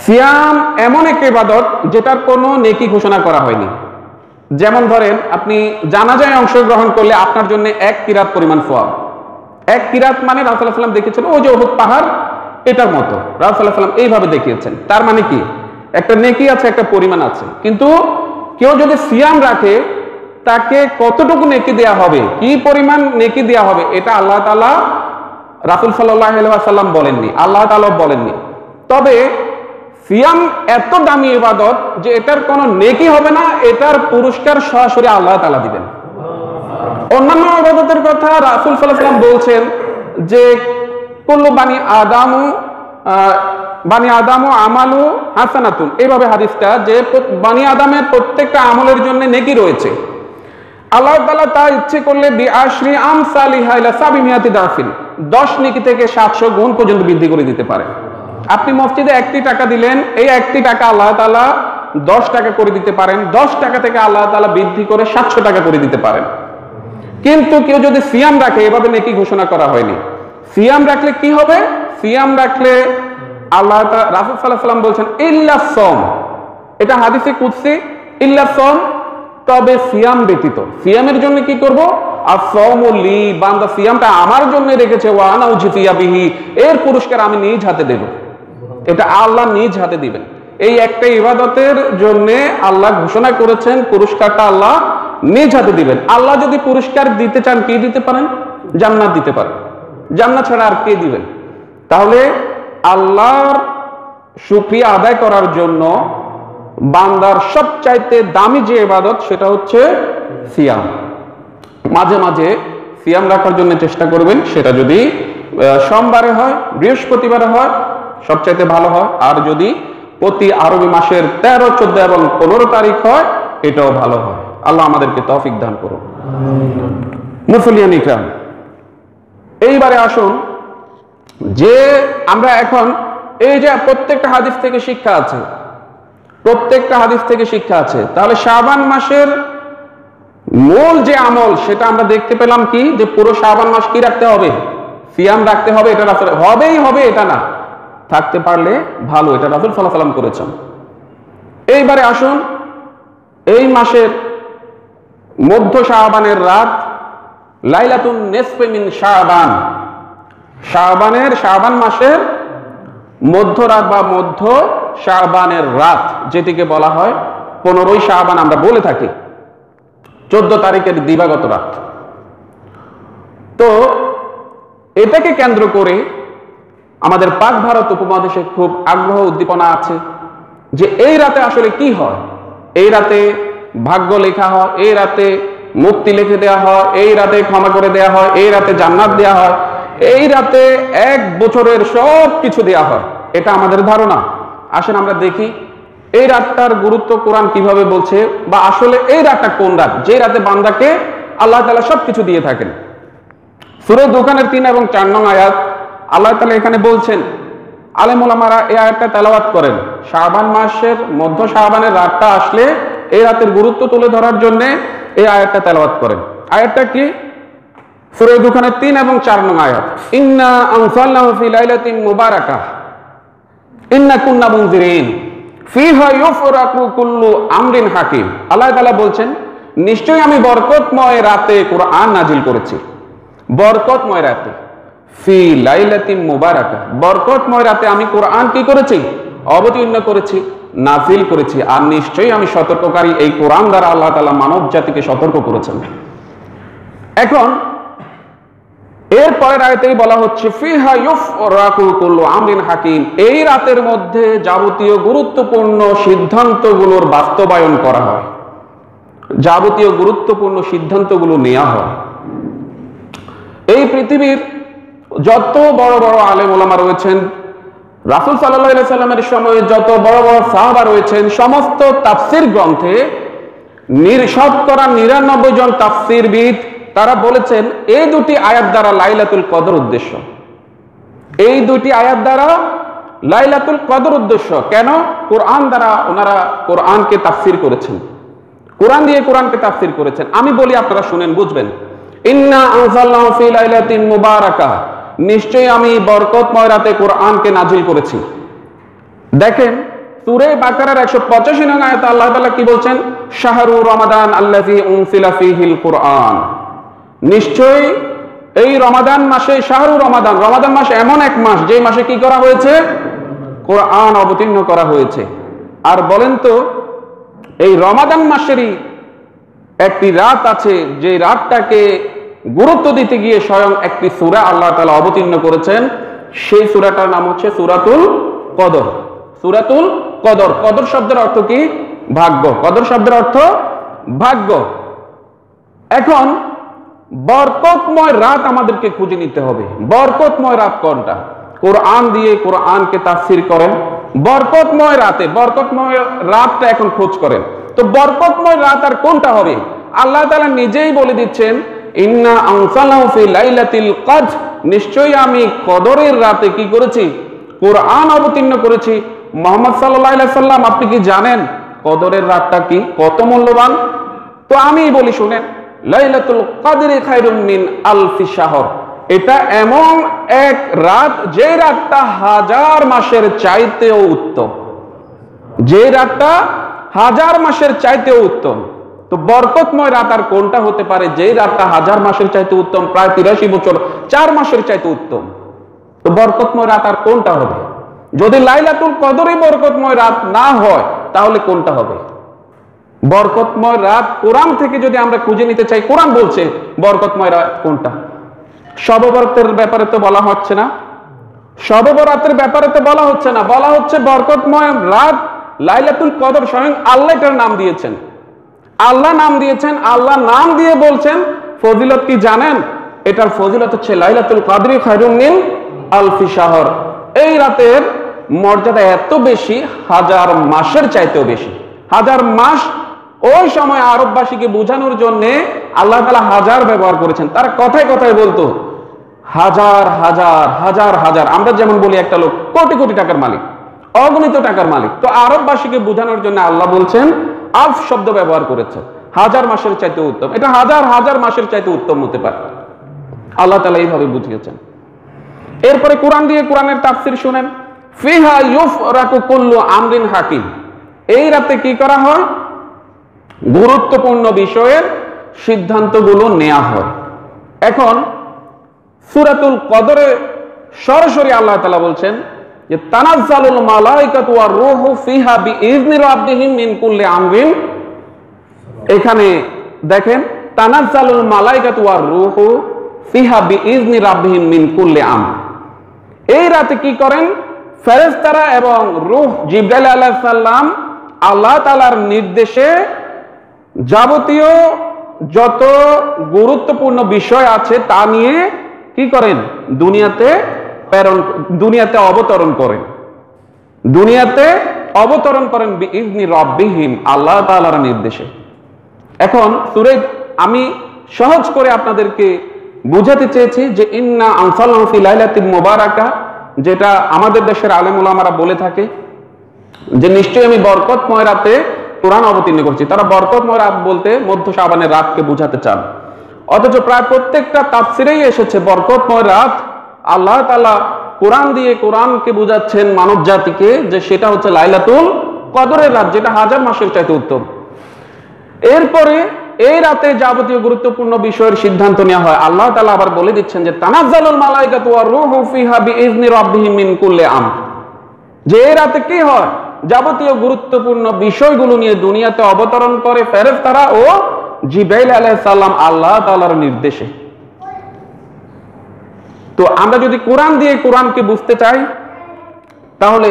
সিয়াম এমন একটা ইবাদত যেটার কোনো নেকি ঘোষণা করা হয়নি। যেমন ধরেন, আপনি জানাজায় অংশগ্রহণ করলে আপনার জন্য 1 কিরাত পরিমাণ সওয়াব। 1 কিরাত মানে রাসূলুল্লাহ সাল্লাল্লাহু আলাইহি ওয়াসাল্লাম দেখিয়েছেন ওই যে উহুদ পাহাড় এটার মতো। রাসূলুল্লাহ সাল্লাল্লাহু আলাইহি ওয়াসাল্লাম এইভাবে দেখিয়েছেন। তার মানে কি, একটা নেকি আছে, একটা পরিমাণ আছে। কিন্তু কেউ যদি সিয়াম রাখে তাকে কতটুকু নেকি দেয়া হবে, কি পরিমাণ নেকি দেয়া হবে, এটা আল্লাহ তাআলা রাসূল সাল্লাল্লাহু আলাইহি ওয়াসাল্লাম বলেননি, আল্লাহ তাআলা বলেননি। তবে সিয়াম এত দামি ইবাদত যে এটার কোনো নেকি হবে না, এটার পুরস্কার সরাসরি আল্লাহ তাআলা দিবেন। অন্যান্য ইবাদতের কথা রাসূল সাল্লাল্লাহু আলাইহি ওয়াসাল্লাম বলছেন যে কুল্লু বানি আদামু আমালু হাসানাতুন, এইভাবে হাদিসটা, যে বানি আদমের প্রত্যেকটা আমলের জন্য নেকি রয়েছে। আল্লাহ তাআলা তা ইচ্ছে করলে বিআশরি আমসালিহা ইলা 700 দাফিন, 10 নেকি থেকে 700 গুণ পর্যন্ত বৃদ্ধি করে দিতে পারে। আপনি মসজিদে 1টি টাকা দিলেন, এই 1টি টাকা আল্লাহ তাআলা 10 টাকা করে দিতে পারেন। 10 টাকা থেকে আল্লাহ তাআলা বৃদ্ধি করে 700 টাকা করে দিতে পারেন। কিন্তু কেউ যদি সিয়াম রাখে, এভাবে নেকি ঘোষণা করা হয়নি। সিয়াম রাখলে কি হবে? সিয়াম রাখলে আল্লাহ তাআলা, রাসূল সাল্লাল্লাহু আলাইহি ওয়াসাল্লাম বলছেন ইল্লা সাওম, এটা হাদিসে কুদসি, ইল্লা সাওম, তবে সিয়াম ব্যতীত। সিয়ামের জন্য কি করব? আস-সাওমু লি, বান্দা সিয়ামটা আমার জন্য রেখেছে, ওয়া আনা উজফিয়া বিহি, এর পুরস্কার আমি নিজ হাতে দেব। এটা আল্লাহ নিজ হাতে দিবেন। এই একটা ইবাদতের জন্য আল্লাহ ঘোষণা করেছেন পুরস্কারটা আল্লাহ নিজ হাতে দিবেন। আল্লাহ যদি পুরস্কার দিতে চান, কি দিতে পারেন? জান্নাত দিতে পারেন। জান্নাত ছাড়া আর কে দিবেন? তাহলে আল্লাহর শুকরিয়া আদায় করার জন্য বান্দার সবচাইতে দামি যে ইবাদত সেটা হচ্ছে সিয়াম। মাঝে মাঝে সিয়াম রাখার জন্য চেষ্টা করবেন। সেটা যদি সোমবারে হয়, বৃহস্পতিবারে হয়, সবচাইতে ভালো হয়। আর যদি প্রতি আরবি মাসের 13, 14 এবং 15 তারিখ হয়, এটাও ভালো হয়। আল্লাহ আমাদেরকে তৌফিক দান করুন। মুসলিয়ান ইকরাম, এইবারে আসুন যে আমরা এখন এই যে প্রত্যেকটা হাদিস থেকে শিক্ষা আছে, প্রত্যেকটা হাদিস থেকে শিক্ষা আছে। তাহলে শাবান মাসের মূল যে আমল সেটা আমরা দেখতে পেলাম কি, যে পুরো শাবান মাস কি রাখতে হবে? সিয়াম রাখতে হবে। এটা রাসূল হবেই হবে এটা না, থাকতে পারলে ভালো, এটা রাসূল সাল্লাল্লাহু আলাইহি ওয়াসাল্লাম করেছেন। এইবারে আসুন এই মাসের মধ্য শাবানের রাত, লাইলাতুন নিসফি মিন শাবান, শাবান মাসের মধ্য রাত বা মধ্য শাবানের রাত, যেটিকে বলা হয় 15ই শাবান আমরা বলে থাকি, 14 তারিখের দিবাগত রাত। তো এটাকে কেন্দ্র করে আমাদের পাক ভারত উপমহাদেশে খুব আগ্রহ উদ্দীপনা আছে যে এই রাতে আসলে কি হয়। এই রাতে ভাগ্য লেখা হয়, এই রাতে মুক্তি লিখে দেওয়া হয়, এই রাতে ক্ষমা করে দেওয়া হয়, এই রাতে জান্নাত দেওয়া হয়, এই রাতে 1 বছরের সব কিছু দেওয়া হয়, এটা আমাদের ধারণা। আসেন আমরা দেখি এই রাতটার গুরুত্ব কোরআন কিভাবে বলছে, বা আসলে এই রাতটা কোন রাত, যে রাতে বান্দাকে আল্লাহ তাআলা সবকিছু দিয়ে থাকেন। সূরা দুখানের 3 এবং 4 নং আয়াত আল্লাহ তাআলা এখানে বলছেন, আলেম ওলামারা এই আয়াতটা তেলাওয়াত করেন। শাবান মাসের মধ্য শাবানের রাতটা আসলে এই রাতের গুরুত্ব তুলে ধরার জন্য এই আয়াতটা তেলাওয়াত করেন। আয়াতটা কি? সূরা দুখানের 3 এবং 4 নং আয়াত, ইন্না আনজালনাহু ফি লাইলাতিন মুবারাকাহ ইন্না কুন্না মুনজিরিন ফিহা ইউফরাকু কুল্লু আমরিন হাকিম। আল্লাহ তাআলা বলছেন, নিশ্চয়ই আমি বরকতময় রাতে কুরআন নাজিল করেছি। বরকতময় রাতে, ফি লাইলাতিন মুবারাকাহ, বরকতময় রাতে আমি কুরআন কি করেছি? অবতীর্ণ করেছি, নাজিল করেছি। আর নিশ্চয়ই আমি সতর্ককারী। এই কোরআন দ্বারা আল্লাহ তাআলা মানব জাতিকে সতর্ক করেছেন। এখন এর পরের আয়াতেই বলা হচ্ছে ফিহা ইউফরাকু কুল্লু আমরিন হাকিম, এই রাতের মধ্যে যাবতীয় গুরুত্বপূর্ণ সিদ্ধান্তগুলোর বাস্তবায়ন করা হয়, যাবতীয় গুরুত্বপূর্ণ সিদ্ধান্তগুলো নেওয়া হয়। এই পৃথিবীর যত বড় বড় আলেম ওলামা রয়েছেন, রাসূল সাল্লাল্লাহু আলাইহি সাল্লামের সময়ে যত বড় বড় সাহাবা রয়েছেন, সমস্ত তাফসীর গ্রন্থে শতকরা 99 জন তাফসীরবিদ তারা বলেছেন এই দুটি আয়াত দ্বারা লাইলাতুল কদর উদ্দেশ্য। এই দুটি আয়াত দ্বারা লাইলাতুল কদর উদ্দেশ্য। কেন? কোরআন দ্বারা ওনারা কোরআনকে তাফসীর করেছেন, কোরআন দিয়ে কোরআনকে তাফসীর করেছেন। আমি বলি, আপনারা শুনেন, বুঝবেন। ইন্না আনজালনাহু ফি লাইলাতিন মুবারাকাহ, নিশ্চয়ই আমি বরকতময় রাতে কোরআনকে নাজিল করেছি। দেখেন সূরা বাকারার 185 নং আয়াতে আল্লাহ তাআলা কি বলছেন? শাহরু রমাদান আল্লাযী উনজিলা ফীহিল কুরআন। নিশ্চয়ই এই রমাদান মাসে, শাহরু রমাদান, রমাদান মাস এমন এক মাস যে মাসে কি করা হয়েছে? কোরআন অবতীর্ণ করা হয়েছে। আর বলেন তো, এই রমাদান মাসেরই একটি রাত আছে যে রাতটাকে গুরুত্ব দিতে গিয়ে স্বয়ং একটি সূরা আল্লাহ তাআলা অবতীর্ণ করেছেন। সেই সূরাটার নাম হচ্ছে সূরাতুল কদর। সূরাতুল কদর। কদর শব্দের অর্থ কি? ভাগ্য। কদর শব্দের অর্থ ভাগ্য। এখন বরকতময় রাত আমাদেরকে খুঁজে নিতে হবে। বরকতময় রাত কোনটা? কোরআন দিয়ে কোরআনকে তাফসীর করেন। বরকতময় রাতে, বরকতময় রাতটা এখন খোঁজ করেন। তো বরকতময় রাত আর কোনটা হবে? আল্লাহ তাআলা নিজেই বলে দিচ্ছেন, ইন্না আনসালনাহু ফি লাইলাতিল কদর, নিশ্চয়ই আমি কদরের রাতে কি করেছি? কোরআন অবতীর্ণ করেছি। মুহাম্মদ সাল্লাল্লাহু আলাইহি সাল্লাম, আপনি কি জানেন কদরের রাতটা কি, কত মূল্যবান? তো আমি বলি শুনেন, লাইলাতুল কদরি খায়রুম মিন আলফি শাহর। এটা এমন এক রাত যে রাতটা হাজার মাসের চাইতেও উত্তম। যে রাতটা হাজার মাসের চাইতেও উত্তম। তো বরকতময় রাত আর কোনটা হতে পারে যে রাতটা হাজার মাসের চাইতে উত্তম, প্রায় 83 বছর 4 মাসের চাইতে উত্তম? তো বরকতময় রাত আর কোনটা হবে? যদি লাইলাতুল কদরই বরকতময় রাত না হয় তাহলে কোনটা হবে? বরকতময় রাত কোরআন থেকে যদি আমরা খুঁজে নিতে চাই, কোরআন বলছে বরকতময় রাত কোনটা। শবে বরাতের ব্যাপারে তো বলা হচ্ছে না, শবে বরাতের ব্যাপারে তো বলা হচ্ছে না, বলা হচ্ছে বরকতময় রাত লাইলাতুল কদর। স্বয়ং আল্লাহ এটার নাম দিয়েছেন। আল্লাহ নাম দিয়েছেন। আল্লাহ নাম দিয়ে বলছেন ফজিলত কি জানেন? এটার ফজিলত হচ্ছে লাইলাতুল কদরি খায়রুম মিন আলফি শাহর। এই রাতের মর্যাদা এত বেশি, হাজার মাসের চাইতেও বেশি। হাজার মাস, ওই সময় আরববাসীকে বোঝানোর জন্য আল্লাহ তাআলা হাজার ব্যবহার করেছেন। তারা কথায় কথায় বলতো হাজার হাজার হাজার হাজার। আমরা যেমন বলি একটা লোক কোটি কোটি টাকার মালিক, অগণিত টাকার মালিক। তো আরববাসীকে বোঝানোর জন্য আল্লাহ বলছেন আলফ শব্দ ব্যবহার করেছেন, হাজার মাসের চাইতে উত্তম। এটা হাজার হাজার মাসের চাইতে উত্তম হতে পারে। আল্লাহ তাআলা এইভাবে বুঝিয়েছেন। এরপরে কোরআন দিয়ে কোরআনের তাফসীর শুনেন। ফিহা ইউফরাকু কুল্লু আমরিন হাকিম। এই রাতে কি করা হয়? গুরুত্বপূর্ণ বিষয়ের সিদ্ধান্তগুলো নেওয়া হয়। এখন সূরাতুল কদরে সরাসরি আল্লাহ তাআলা বলছেন যে তানাজ্জালুল মালাইকাতু ওয়ার রূহু ফিহা বিইজনি রাব্বিহিম মিন কুল্লি আমরিন। এখানে দেখেন, তানাজ্জালুল মালাইকাতু ওয়ার রূহু ফিহা বিইজনি রাব্বিহিম মিন কুল্লি আমর। এই রাতে কি করেন? ফেরেশতারা এবং রূহ জিবরাইল আলাইহিস সালাম আল্লাহ তাআলার নির্দেশে যাবতীয় যত গুরুত্বপূর্ণ বিষয় আছে তা নিয়ে কি করেন? দুনিয়াতে অবতরণ করেন। দুনিয়াতে অবতরণ করেন বিইজনি রাব্বিহিম, আল্লাহ তাআলার নির্দেশে। এখন সূরা, আমি সহজ করে আপনাদেরকে বুঝাতে চেয়েছি যে ইন্না আনসালনাহু ফি লাইলাতিন মুবারাকা, যেটা আমাদের দেশের আলেম উলামারা বলে থাকে যে নিশ্চয়ই আমি বরকতময় রাতে কোরআন অবতীর্ণ করছি। তারা বরকতময় রাত বলতে মধ্য শাবানের রাতকে বোঝাতে চান। অথচ প্রায় প্রত্যেকটা তাফসীরেই এসেছে বরকতময় রাত আল্লাহ তাআলা কোরআন দিয়ে কোরআনকে বোঝাচ্ছেন মানব জাতিকে যে সেটা হচ্ছে লাইলাতুল কদরের রাত, যেটা হাজার মাসের চাইতে উত্তম। এরপরে এই রাতে যাবতীয় গুরুত্বপূর্ণ বিষয়ের সিদ্ধান্ত নেওয়া হয়। আল্লাহ তাআলা আবার বলে দিচ্ছেন যে তানাজ্জালুল মালাইকাতু ওয়ার রূহু ফিহা বিইজনি রাব্বিহিম মিন কুল্লি আমর। যে এই রাতে কি হয়? যাবতীয় গুরুত্বপূর্ণ বিষয়গুলো নিয়ে দুনিয়াতে অবতরণ করে ফেরেশতারা ও জিবরাইল আলাইহিস সালাম আল্লাহ তাআলার নির্দেশে। তো আমরা যদি কোরআন দিয়ে কোরআনকে বুঝতে চাই তাহলে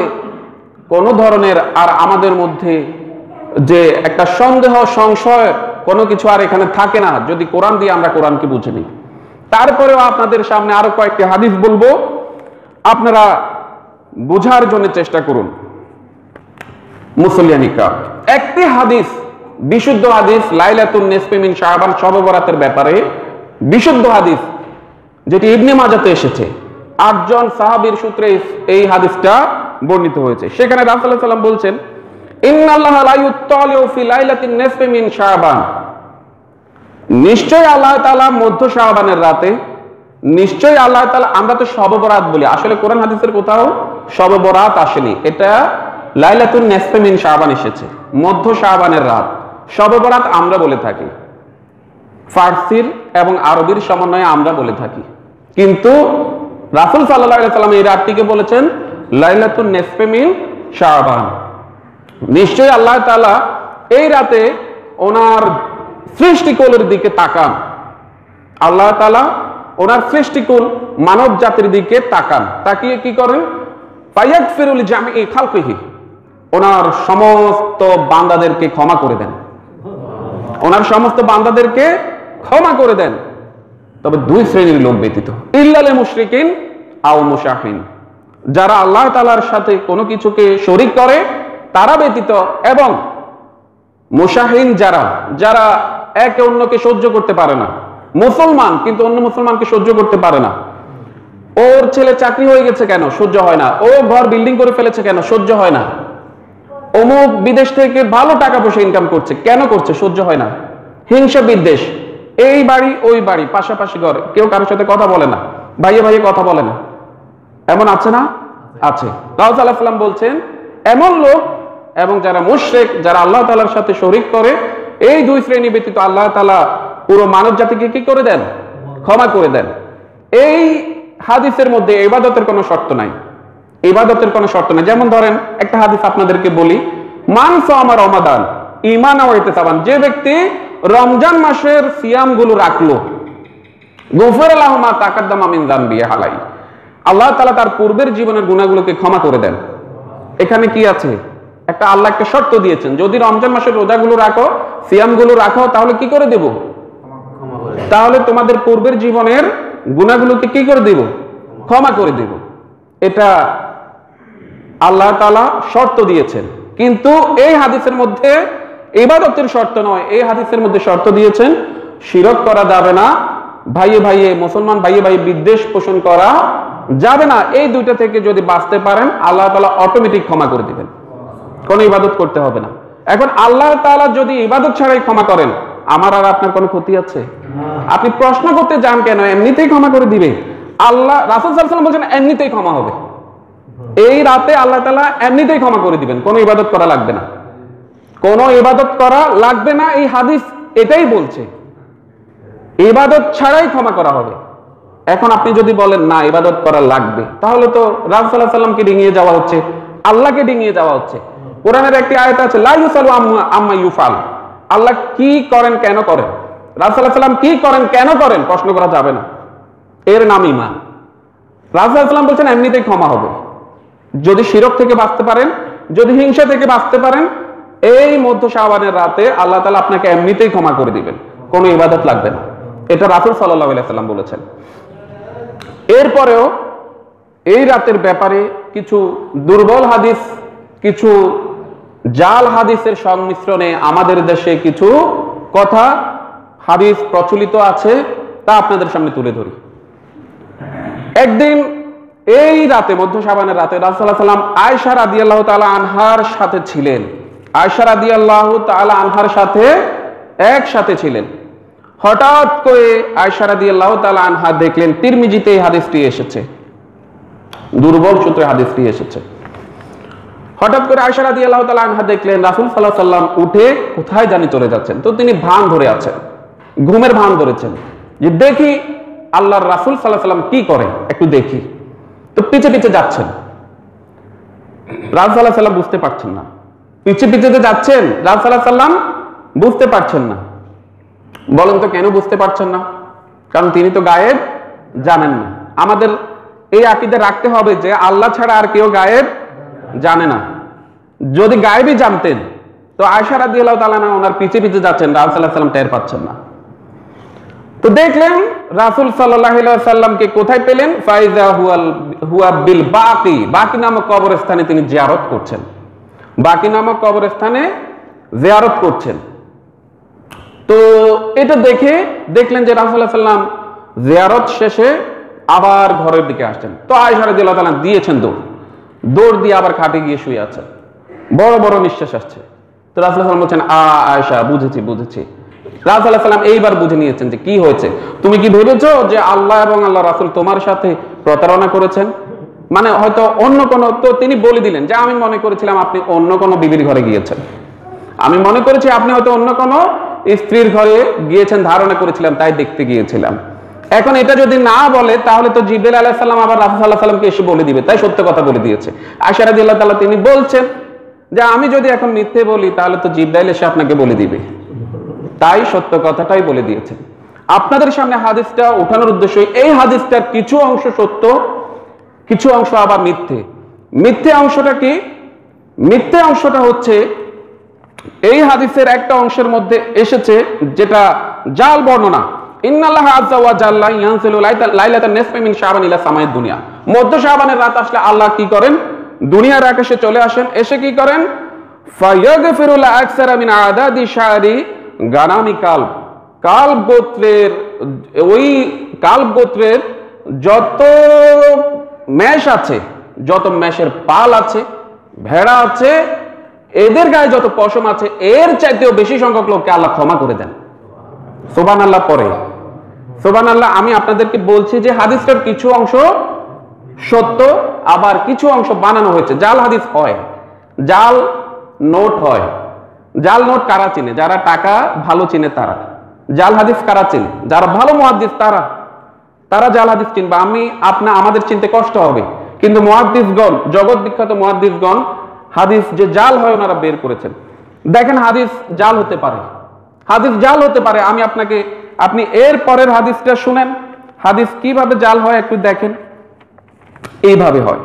কোনো ধরনের আর আমাদের মধ্যে যে একটা সন্দেহ সংশয় কোনো কিছু আর এখানে থাকে না যদি কোরআন দিয়ে আমরা কোরআনকে বুঝে নিই। তারপরেও আপনাদের সামনে আরো কয়েকটি হাদিস বলবো, আপনারা বুঝার জন্য চেষ্টা করুন। মুসলিয়ান ইকরাম, একটি হাদিস, বিশুদ্ধ হাদিস লাইলাতুন নিসফি মিন শাবান, শবে বরাতের ব্যাপারে বিশুদ্ধ হাদিস, যেটি ইবনে মাজাতে এসেছে। 8 জন সাহাবীর সূত্রে এই হাদিসটা বর্ণিত হয়েছে। সেখানে রাসূলুল্লাহ সাল্লাল্লাহু আলাইহি ওয়াসাল্লাম বলছেন, ইন্নাল্লাহা লা ইউত্তালিউ ফি লাইলাতিন নিসফি মিন শাবান, নিশ্চয়ই আল্লাহ তাআলা মধ্য শাবানের রাতে, নিশ্চয়ই আল্লাহ তাআলা, আমরা তো শবে বরাত বলি, আসলে কোরআন হাদিসের কোথাও শবে বরাত আসেনি। এটা লাইলাতুন নিসফে মিন শাবান এসেছে, মধ্য শাবানের রাত, শবে বরাত আমরা বলে থাকি, ফার্সির এবং আরবির সমন্বয়ে আমরা বলে থাকি, কিন্তু রাসূল সাল্লাল্লাহু আলাইহি সাল্লাম এই রাতটিকে বলেছেন লাইলাতুন নিসফে মিন শাবান। নিশ্চয়ই আল্লাহ তাআলা এই রাতে ওনার সৃষ্টিকুলের দিকে তাকান, আল্লাহ তাআলা ওনার সৃষ্টিকুল মানব জাতির দিকে তাকান, তাকিয়ে কি করেন? ফায়াগফিরুল জামিই খালকিহি, ওনার সমস্ত বান্দাদেরকে ক্ষমা করে দেন, ওনার সমস্ত বান্দাদেরকে ক্ষমা করে দেন, তবে দুই শ্রেণীর লোক ব্যতীত, ইল্লাল মুশরিকিন আও মুশাহিন, যারা আল্লাহ তাআলার সাথে কোনো কিছুকে শরীক করে তারা ব্যতীত, এবং মুশাহিন যারা যারা একে অন্যকে সহ্য করতে পারে না, মুসলমান কিন্তু অন্য মুসলমানকে সহ্য করতে পারে না, ওর ছেলে চাকরি হয়ে গেছে কেন সহ্য হয় না, ও ঘর বিল্ডিং করে ফেলেছে কেন সহ্য হয় না, অমুক বিদেশ থেকে ভালো টাকা পয়সা ইনকাম করছে কেন করছে সহ্য হয় না, হিংসা বিদ্বেষ, এই বাড়ি ওই বাড়ি পাশাপাশি ঘর, কেউ কারোর সাথে কথা বলে না, ভাইয়ে ভাইয়ে কথা বলে না, এমন আছে না? আছে। রাসূল সাল্লাল্লাহু আলাইহি ওয়াসাল্লাম বলছেন এমন লোক এবং যারা মুশরিক, যারা আল্লাহ তাআলার সাথে শরীক করে, এই দুই শ্রেণী ব্যতীত আল্লাহ তাআলা পুরো মানব জাতিকে কি করে দেন? ক্ষমা করে দেন। এই হাদিসের মধ্যে ইবাদতের কোনো শর্ত নাই, ইবাদতের কোনো শর্ত নাই। যেমন ধরেন একটা হাদিস আপনাদেরকে বলি, মান সামা রমাদান ঈমানাও ওয়া ইহতিসাবান, যে ব্যক্তি রমজান মাসের সিয়াম গুলো রাখলো, গুফিরা লাহু মা তাকাদ্দামা মিন যানবি হালাই, আল্লাহ তাআলা তার পূর্বের জীবনের গুনাহগুলোকে ক্ষমা করে দেন। এখানে কি আছে? একটা আল্লাহ একটা শর্ত দিয়েছেন, যদি রমজান মাসের রোজাগুলো রাখো, সিয়ামগুলো রাখো, তাহলে কি করে দেব? তাহলে তোমাদের পূর্বের জীবনের গুনাহগুলোকে কি করে দেব? ক্ষমা করে দেব। এটা আল্লাহ তাআলা শর্ত দিয়েছেন, কিন্তু এই হাদিসের মধ্যে ইবাদতের শর্ত নয়, এই হাদিসের মধ্যে শর্ত দিয়েছেন শিরক করা যাবে না, ভাইয়ে ভাইয়ে মুসলমান ভাইয়ে ভাইয়ে বিদ্বেষ পোষণ করা যাবে না। এই দুইটা থেকে যদি বাঁচতে পারেন আল্লাহ তাআলা অটোমেটিক ক্ষমা করে দিবেন, কোনো ইবাদত করতে হবে না। এখন আল্লাহ তাআলা যদি ইবাদত ছাড়াই ক্ষমা করেন, আমার আর আপনার কোনো ক্ষতি আছে? আপনি প্রশ্ন করতে যান কেন? এমনিতেই ক্ষমা করে দিবে আল্লাহ। রাসূল সাল্লাল্লাহু আলাইহি ওয়াসাল্লাম বলেন এমনিতেই ক্ষমা হবে, এই রাতে আল্লাহ তাআলা এমনিতেই ক্ষমা করে দিবেন, কোনো ইবাদত করা লাগবে না, কোনো ইবাদত করা লাগবে না। এই হাদিস এটাই বলছে, ইবাদত ছাড়াই ক্ষমা করা হবে। এখন আপনি যদি বলেন না ইবাদত করা লাগবে, তাহলে তো রাসূল সাল্লাল্লাহু আলাইহি ওয়াসাল্লামকে ডিঙিয়ে যাওয়া হচ্ছে, আল্লাহকে ডিঙিয়ে যাওয়া হচ্ছে। কোরআনের একটি আয়াত আছে, লা ইউসালু আম্মা ইউফাল, আল্লাহ কি করেন কেন করেন, রাসূল সাল্লাল্লাহু আলাইহি ওয়াসাল্লাম কি করেন কেন করেন প্রশ্ন করা যাবে না, এর নাম ঈমান। রাসূল সাল্লাল্লাহু আলাইহি ওয়াসাল্লাম বলছেন এমনিতেই ক্ষমা হবে, যদি শিরক থেকে বাঁচতে পারেন, যদি হিংসা থেকে বাঁচতে পারেন, এই মধ্য শাবানের রাতে আল্লাহ তাআলা আপনাকে এমনিতেই ক্ষমা করে দিবেন, কোনো ইবাদত লাগবে না। এটা রাসূল সাল্লাল্লাহু আলাইহি ওয়াসাল্লাম বলেছেন। এরপরেও এই রাতের ব্যাপারে কিছু দুর্বল হাদিস, কিছু জাল হাদিসের সংমিশ্রণে আমাদের দেশে কিছু কথা হাদিস প্রচলিত আছে, তা আপনাদের সামনে তুলে ধরি। একদিন এই রাতে মধ্য শাবানের রাতে রাসূল সাল্লাল্লাহু আলাইহি ওয়াসাল্লাম আয়েশা রাদিয়াল্লাহু তাআলা আনহার সাথে ছিলেন, আয়েশা রাদিয়াল্লাহু তাআলা আনহার সাথে একসাথে ছিলেন। হঠাৎ করে আয়েশা রাদিয়াল্লাহু তাআলা আনহা দেখলেন, তিরমিজিতে এই হাদিসটি এসেছে, দুর্বল সূত্রে হাদিসটি এসেছে। হঠাৎ করে আয়েশা রাদিয়াল্লাহু তাআলা আনহা দেখলেন রাসূল সাল্লাল্লাহু আলাইহি ওয়াসাল্লাম উঠে কোথায় জানি চলে যাচ্ছেন। তো তিনি ভান ধরে আছেন, ঘুমের ভান ধরেছেন, যে দেখি আল্লাহর রাসূল সাল্লাল্লাহু আলাইহি ওয়াসাল্লাম কি করে, একটু দেখি। তো পিছে পিছে যাচ্ছেন, রাসূল সাল্লাল্লাহু আলাইহি ওয়াসাল্লাম বুঝতে পারছেন না, পিছে পিছে যে যাচ্ছেন রাসূল সাল্লাল্লাহু আলাইহি ওয়াসাল্লাম বুঝতে পারছেন না। বলেন তো কেন বুঝতে পারছেন না? কারণ তিনি তো গায়েব জানেন না। আমাদের এই আকীদা রাখতে হবে যে আল্লাহ ছাড়া আর কেউ গায়েব জানে না। যদি গায়েবই জানতেন তো আয়েশা রাদিয়াল্লাহু তাআলা ওনার পিছে পিছে যাচ্ছেন, রাসূল সাল্লাল্লাহু আলাইহি ওয়াসাল্লাম টের পাচ্ছেন না। তো দেখলেন রাসূল সাল্লাল্লাহু আলাইহি ওয়াসাল্লামকে কোথায় পেলেন? ফাইজা হুয়া বিল বাকি, বাকি নামক কবরস্থানে তিনি জিয়ারত করছেন, বাকি নামক কবরস্থানে জিয়ারত করছেন। তো এটা দেখে দেখলেন যে রাসূল সাল্লাল্লাহু আলাইহি ওয়াসাল্লাম জিয়ারত শেষে আবার ঘরের দিকে আসছেন। তো আয়েশা রাদিয়াল্লাহু তাআলা দিয়েছেন দৌড় দিয়ে আবার খাটে গিয়ে শুয়ে আছেন, বড় বড় নিঃশ্বাস আসছে। তো রাসূল সাল্লাল্লাহু আলাইহি ওয়াসাল্লাম বলছেন, আয়েশা বুঝেছি বুঝেছি। রাসূল সাল্লাল্লাহু আলাইহি ওয়াসাল্লাম এইবার বুঝে নিয়েছেন যে কি হয়েছে। তুমি কি ভেবেছো যে আল্লাহ এবং আল্লাহ রাসূল তোমার সাথে প্রতারণা করেছেন? মানে হয়তো অন্য কোনো, তো তিনি বলে দিলেন যে আমি মনে করেছিলাম আপনি অন্য কোনো বিবির ঘরে গিয়েছেন, আমি মনে করেছি আপনি হয়তো অন্য কোনো স্ত্রীর ঘরে গিয়েছেন, ধারণা করেছিলাম, তাই দেখতে গিয়েছিলাম। এখন এটা যদি না বলে তাহলে তো জিবরাইল আলাইহিস সালাম আবার রাসূল সাল্লাল্লাহু আলাইহি সাল্লামকে এসে বলে দিবে, তাই সত্য কথা বলে দিয়েছে। আয়েশা রাদিয়াল্লাহু তাআলা তিনি বলছেন যে আমি যদি এখন মিথ্যে বলি তাহলে তো জিবরাইল এসে আপনাকে বলে দিবে, তাই সত্য কথাটাই বলে দিয়েছে। আপনাদের সামনে হাদিসটা উঠানোর উদ্দেশ্য, এই হাদিসটার কিছু অংশ সত্য, কিছু অংশ আবার মিথ্যে। মিথ্যে অংশটা কি? মিথ্যে অংশটা হচ্ছে এই হাদিসের একটা অংশের মধ্যে এসেছে যেটা জাল বর্ণনা, ইন্নাল্লাহা আযজা ওয়া জাল্লা ইয়ানজিলু লাইলাতান নিসফি মিন শাবান ইলা সামাইদ দুনিয়া। মধ্য শাবানের রাত আসলে আল্লাহ কি করেন? দুনিয়ার আকাশে চলে আসেন, এসে কি করেন? ফায়াগফিরু লা আকসারা মিন আদাদি শারি গানামি কালব। কালব গোত্রের, ওই কালব গোত্রের যত মেষ আছে, যত মেষের পাল আছে, ভেড়া আছে, এদের গায়ে যত পশম আছে, এর চাইতেও বেশি সংখ্যক লোককে আল্লাহ ক্ষমা করে দেন। সুবহানাল্লাহ পরে সুবহানাল্লাহ। আমি আপনাদেরকে বলছি যে হাদিসটার কিছু অংশ সত্য, আবার কিছু অংশ বানানো হয়েছে। জাল হাদিস হয়, জাল নোট হয়। জাল নোট কারা চিনে? যারা টাকা ভালো চিনে তারা। জাল হাদিস কারা চিনে? যারা ভালো মুহাদ্দিস তারা জাল হাদিস চিনবে। আমাদের চিনতে কষ্ট হবে, কিন্তু মুহাদ্দিসগণ, জগৎ বিখ্যাত মুহাদ্দিসগণ হাদিস যে জাল হয় ওনারা বের করেছেন। দেখেন হাদিস জাল হতে পারে, হাদিস জাল হতে পারে। আপনি এর পরের হাদিসটা শুনেন, হাদিস কিভাবে জাল হয় একটু দেখেন। এইভাবে হয়।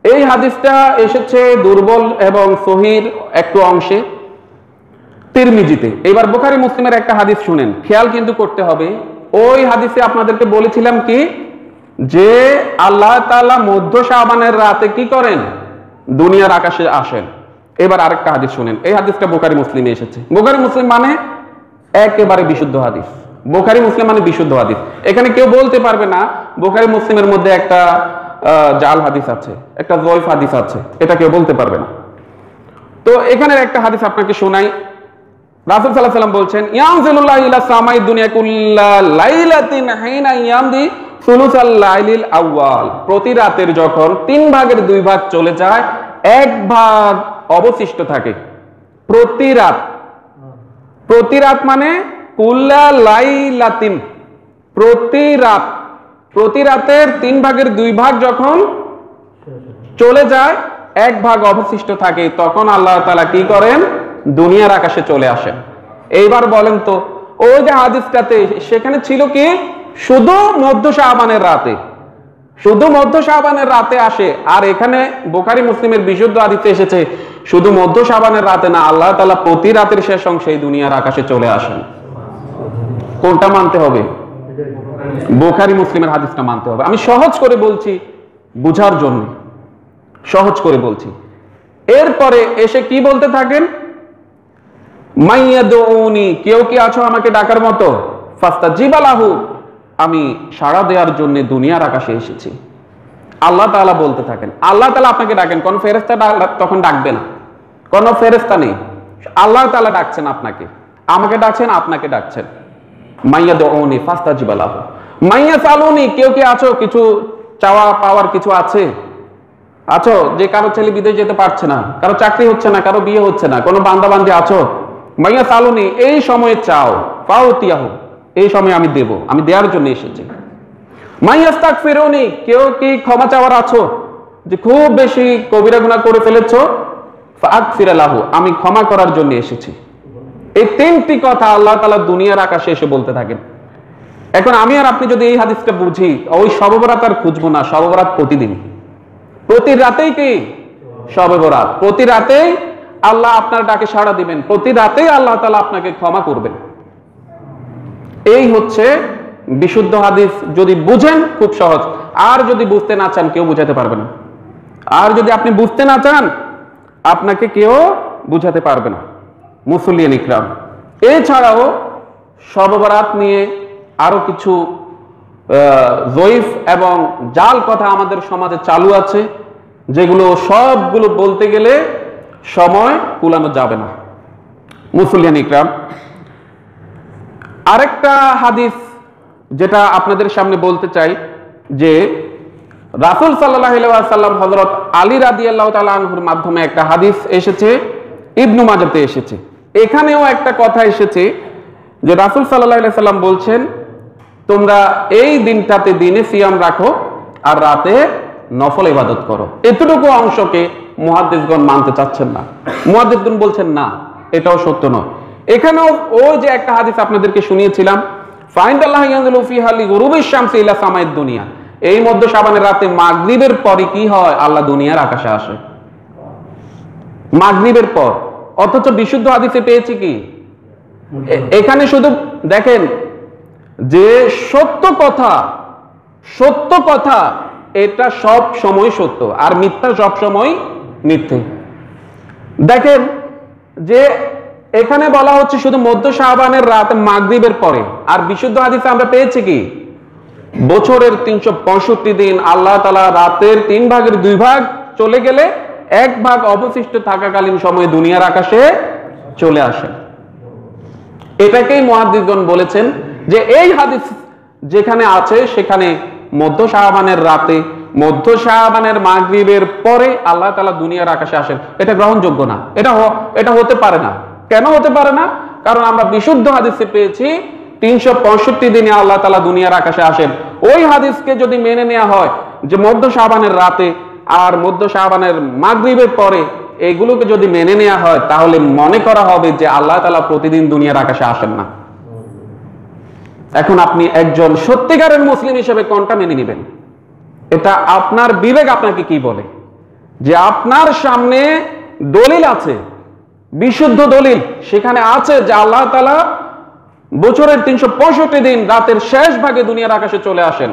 এই হাদিসটা এসেছে দুর্বল এবং সহির একটু অংশে তিরমিজিতে। এবার বুখারী মুসলিমের একটা হাদিস শুনেন, খেয়াল কিন্তু করতে হবে। ওই হাদিসে আপনাদেরকে বলেছিলাম কি, যে আল্লাহ তাআলা মধ্য শাবানের রাতে কি করেন? দুনিয়ার আকাশে আসেন। এবার আরেকটা হাদিস শুনেন, এই হাদিসটা বুখারী মুসলিমে এসেছে। বুখারী মুসলিম মানে একেবারে বিশুদ্ধ হাদিস। বুখারী মুসলিম মানে বিশুদ্ধ হাদিস। এখানে কেউ বলতে পারবে না বুখারী মুসলিমের মধ্যে একটা জাল হাদিস আছে, একটা যঈফ হাদিস আছে, এটা কেউ বলতে পারবে না। তো এখানের একটা হাদিস আপনাকে শোনাই। রাসূল সাল্লাল্লাহু আলাইহি ওয়াসাল্লাম বলছেন, ইয়ানজিলুল্লাহু ইলা সামাই দুনিয়া কুল্লা লাইলাতিন হিনা ইয়ামদি সুলুসাল লাইলিল আউয়াল। প্রতি রাতের যখন 3 ভাগের 2 ভাগ চলে যায়, 1 ভাগ অবশিষ্ট থাকে। প্রতি রাত মানে কুল্লা লাইলাতিন, প্রতি রাতের 3 ভাগের 2 ভাগ যখন চলে যায়, 1 ভাগ অবশিষ্ট থাকে, তখন আল্লাহ তাআলা কি করেন? দুনিয়ার আকাশে চলে আসেন। এইবার বলেন তো, ওই যে হাদিসটাতে সেখানে ছিল কি? শুধু মধ্য শাবানের রাতে, শুধু মধ্য শাবানের রাতে আসে। আর এখানে বুখারী মুসলিমের বিশুদ্ধ হাদিসে এসেছে শুধু মধ্য শাবানের রাতে না, আল্লাহ তাআলা প্রতি রাতের শেষ অংশে দুনিয়ার আকাশে চলে আসেন। কোনটা মানতে হবে? বুখারী মুসলিমের হাদিসটা মানতে হবে। আমি সহজ করে বলছি বুঝার জন্য, সহজ করে বলছি। এরপরে এসে কি বলতে থাকেন? মাইয়াদউনি, কেউ কি আছো আমাকে ডাকার মতো? ফাস্তাজিবা লাহু, আমি সাড়া দেওয়ার জন্য দুনিয়ার আকাশে এসেছি। আল্লাহ তাআলা বলতে থাকেন। আল্লাহ তাআলা আপনাকে ডাকেন, কোন ফেরেশতা তখন ডাকবে না, কোন ফেরেশতা নেই। আল্লাহ তাআলা ডাকছেন আপনাকে, আমাকে ডাকছেন, আপনাকে ডাকছেন। মাইয়াদউনি ফাস্তাজিবা লাহু। মাইয়াসালুনি, কেউ কি আছো, কিছু চাওয়া পাওয়ার কিছু আছে? আছো যে কারো ছেলে বিদেশ যেতে পারছে না, কারো চাকরি হচ্ছে না, কারো বিয়ে হচ্ছে না, কোনো বান্দা বান্দি আছো? মাইয়াসালুনি, এই সময়ে চাও, ফাউতিয়াহু, এই সময় আমি দেব, আমি দেওয়ার জন্য এসেছি। মাইয়াস্তাগফিরুনি, কেউ কি ক্ষমা চাওয়ার আছো, যে খুব বেশি কবিরা গুনাহ করে ফেলেছো? ফাগফির লাহু, আমি ক্ষমা করার জন্য এসেছি। এই 3টি কথা আল্লাহ তাআলা দুনিয়ার আকাশে এসে বলতে থাকেন। এখন আমি আর আপনি যদি এই হাদিসটা বুঝি, ওই শবে বরাত আর খুঁজবো না, শবে বরাত প্রতিদিন, প্রতি রাতেই কি শবে বরাত, প্রতি রাতেই আল্লাহ আপনার ডাকে সাড়া দিবেন, প্রতি রাতেই আল্লাহ তাআলা আপনাকে ক্ষমা করবেন। এই হচ্ছে বিশুদ্ধ হাদিস। যদি বুঝেন খুব সহজ, আর যদি বুঝতে না চান কেউ বুঝাতে পারবে না। আর যদি আপনি বুঝতে না চান আপনাকে কেউ বুঝাতে পারবে না। মুসল্লিয়ান ইকরাম, এছাড়াও শবে বরাত নিয়ে আরো কিছু যঈফ এবং জাল কথা আমাদের সমাজে চালু আছে, যেগুলো সবগুলো বলতে গেলে সময় কুলানো যাবে না। মুসল্লিয়ান ইকরাম, আরেকটা হাদিস যেটা আপনাদের সামনে বলতে চাই, যে রাসূল সাল্লাল্লাহু আলাইহি ওয়াসাল্লাম হযরত আলী রাদিয়াল্লাহু তাআলা আনহুর মাধ্যমে একটা হাদিস এসেছে, ইবনু মাজাহতে এসেছে। এখানেও একটা কথা এসেছে যে রাসূল সাল্লাল্লাহু আলাইহি ওয়াসাল্লাম বলছেন, তোমরা এই দিনটাতে দিনে সিয়াম রাখো আর রাতে নফল ইবাদত করো। এতটুকু অংশকে মুহাদ্দিসগণ মানতে চাচ্ছেন না। মুহাদ্দিসগণ বলছেন না, এটাও সত্য নয়। এখানেও ওই যে একটা হাদিস আপনাদেরকে শুনিয়েছিলাম, ফাইন্দাল্লাহু ইয়ানজিলু ফিহা লিগুরুবিশ শামসি ইলা সামাইদ দুনিয়া, এই মধ্য শাবানের রাতে মাগরিবের পরে কি হয়? আল্লাহ দুনিয়ার আকাশে আসে মাগরিবের পর। অথচ বিশুদ্ধ হাদিসে পেয়েছি কি? এখানে শুধু দেখেন যে সত্য কথা এটা সব সময় সত্য, আর মিথ্যা সব সময় মিথ্যে। দেখেন যে এখানে বলা হচ্ছে শুধু মধ্য শাবানের রাত মাগরিবের পরে, আর বিশুদ্ধ হাদিসে আমরা পেয়েছি কি? বছরের 365 দিন আল্লাহ তাআলা রাতের 3 ভাগের 2 ভাগ চলে গেলে 1 ভাগ অবশিষ্ট থাকাকালীন সময়ে দুনিয়ার আকাশে চলে আসে। এটাকেই মুহাদ্দিসগণ বলেছেন যে এই হাদিস যেখানে আছে সেখানে মধ্য শাবানের রাতে, মধ্য শাবানের মাগরিবের পরে আল্লাহ তাআলা দুনিয়ার আকাশে আসেন। এটা গ্রহণযোগ্য না, এটা হতে পারে না। কেন হতে পারে না? কারণ আমরা বিশুদ্ধ হাদিসে পেয়েছি 365 দিনে আল্লাহ তাআলা দুনিয়ার আকাশে আসেন। ওই হাদিসকে যদি মেনে নেওয়া হয় যে মধ্য শাবানের রাতে আর মধ্য শাবানের মাগরিবের পরে, এগুলোকে যদি মেনে নেওয়া হয় তাহলে মনে করা হবে যে আল্লাহ তাআলা প্রতিদিন দুনিয়ার আকাশে আসেন না। এখন আপনি একজন সত্যিকারের মুসলিম হিসেবে কোনটা মেনে নেবেন? এটা আপনার বিবেক আপনাকে কি বলে। যে আপনার সামনে দলিল আছে, বিশুদ্ধ দলিল, সেখানে আছে যে আল্লাহ তাআলা বছরের 365 দিন রাতের শেষ ভাগে দুনিয়ার আকাশে চলে আসেন,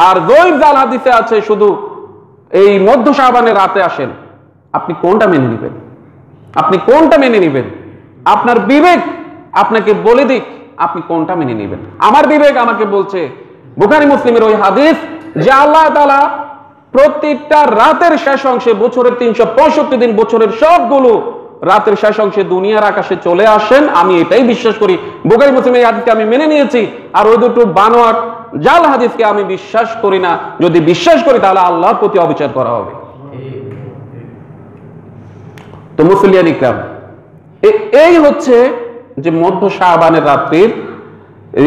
আর দৈব জাল হাদিসে আছে শুধু এই মধ্য শাবানের রাতে আসেন। আপনি কোনটা মেনে নেবেন? আপনি কোনটা মেনে নেবেন? আপনার বিবেক আপনাকে বলে দিক আপনি কোনটা মেনে নেবেন। আমার বিবেক আমাকে বলছে বুখারী মুসলিমের ওই হাদিস যে আল্লাহ তাআলা প্রত্যেকটা রাতের শেষ অংশে, বছরের 365 দিন বছরের সবগুলো রাতের শেষ অংশে দুনিয়ার আকাশে চলে আসেন। আমি এটাই বিশ্বাস করি। বুখারী মুসলিমের এই হাদিসকে আমি মেনে নিয়েছি, আর ওই দুটো বানোয়াট জাল হাদিসকে আমি বিশ্বাস করি না। যদি বিশ্বাস করি তাহলে আল্লাহর প্রতি অবিচার করা হবে। তো মুসলিয়ান ইকরাম, এই হচ্ছে যে মধ্য শাবানের রাত্রির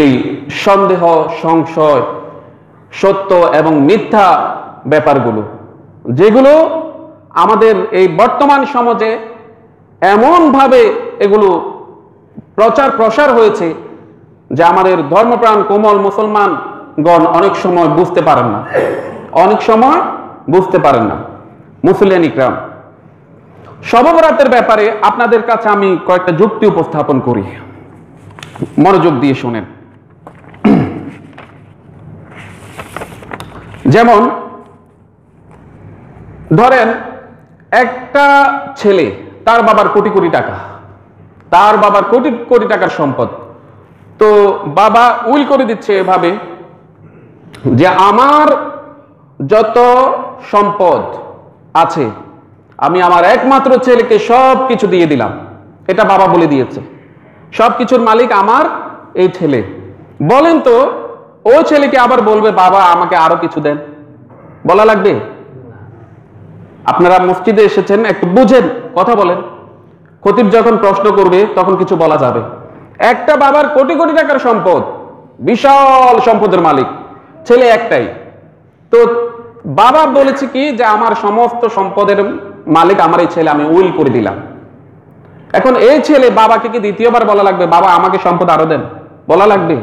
এই সন্দেহ, সংশয়, সত্য এবং মিথ্যা ব্যাপারগুলো, যেগুলো আমাদের এই বর্তমান সমাজে এমন ভাবে এগুলো প্রচার প্রসার হয়েছে যে আমাদের ধর্মপ্রাণ কোমল মুসলমানগণ অনেক সময় বুঝতে পারেন না। মুসলিয়ান ইকরাম, শবে বরাতের ব্যাপারে আপনাদের কাছে আমি কয়েকটা যুক্তি উপস্থাপন করি, মনোযোগ দিয়ে শুনেন। যেমন ধরেন একটা ছেলে, তার বাবার কোটি কোটি টাকা, তার বাবার কোটি কোটি টাকার সম্পদ, তো বাবা উইল করে দিচ্ছে এভাবে যে আমার যত সম্পদ আছে আমি আমার একমাত্র ছেলেকে সব কিছু দিয়ে দিলাম। এটা বাবা বলে দিয়েছে, সব কিছুর মালিক আমার এই ছেলে। বলেন তো ও ছেলেকে আবার বলবে বাবা আমাকে আরো কিছু দেন, বলা লাগবে? আপনারা মসজিদে এসেছেন, একটু বুঝেন, কথা বলেন। খতিব যখন প্রশ্ন করবে তখন কিছু বলা যাবে। একটা বাবার কোটি কোটি টাকার সম্পদ, বিশাল সম্পদের মালিক, ছেলে একটাই। তো বাবা বলেছে কি যে আমার সমস্ত সম্পদের মালিক আমার এই ছেলে, আমি উইল করে দিলাম। এখন এই ছেলে বাবাকে কি দ্বিতীয়বার বলা লাগবে বাবা আমাকে সম্পদ আরো দেন? বলা লাগবে?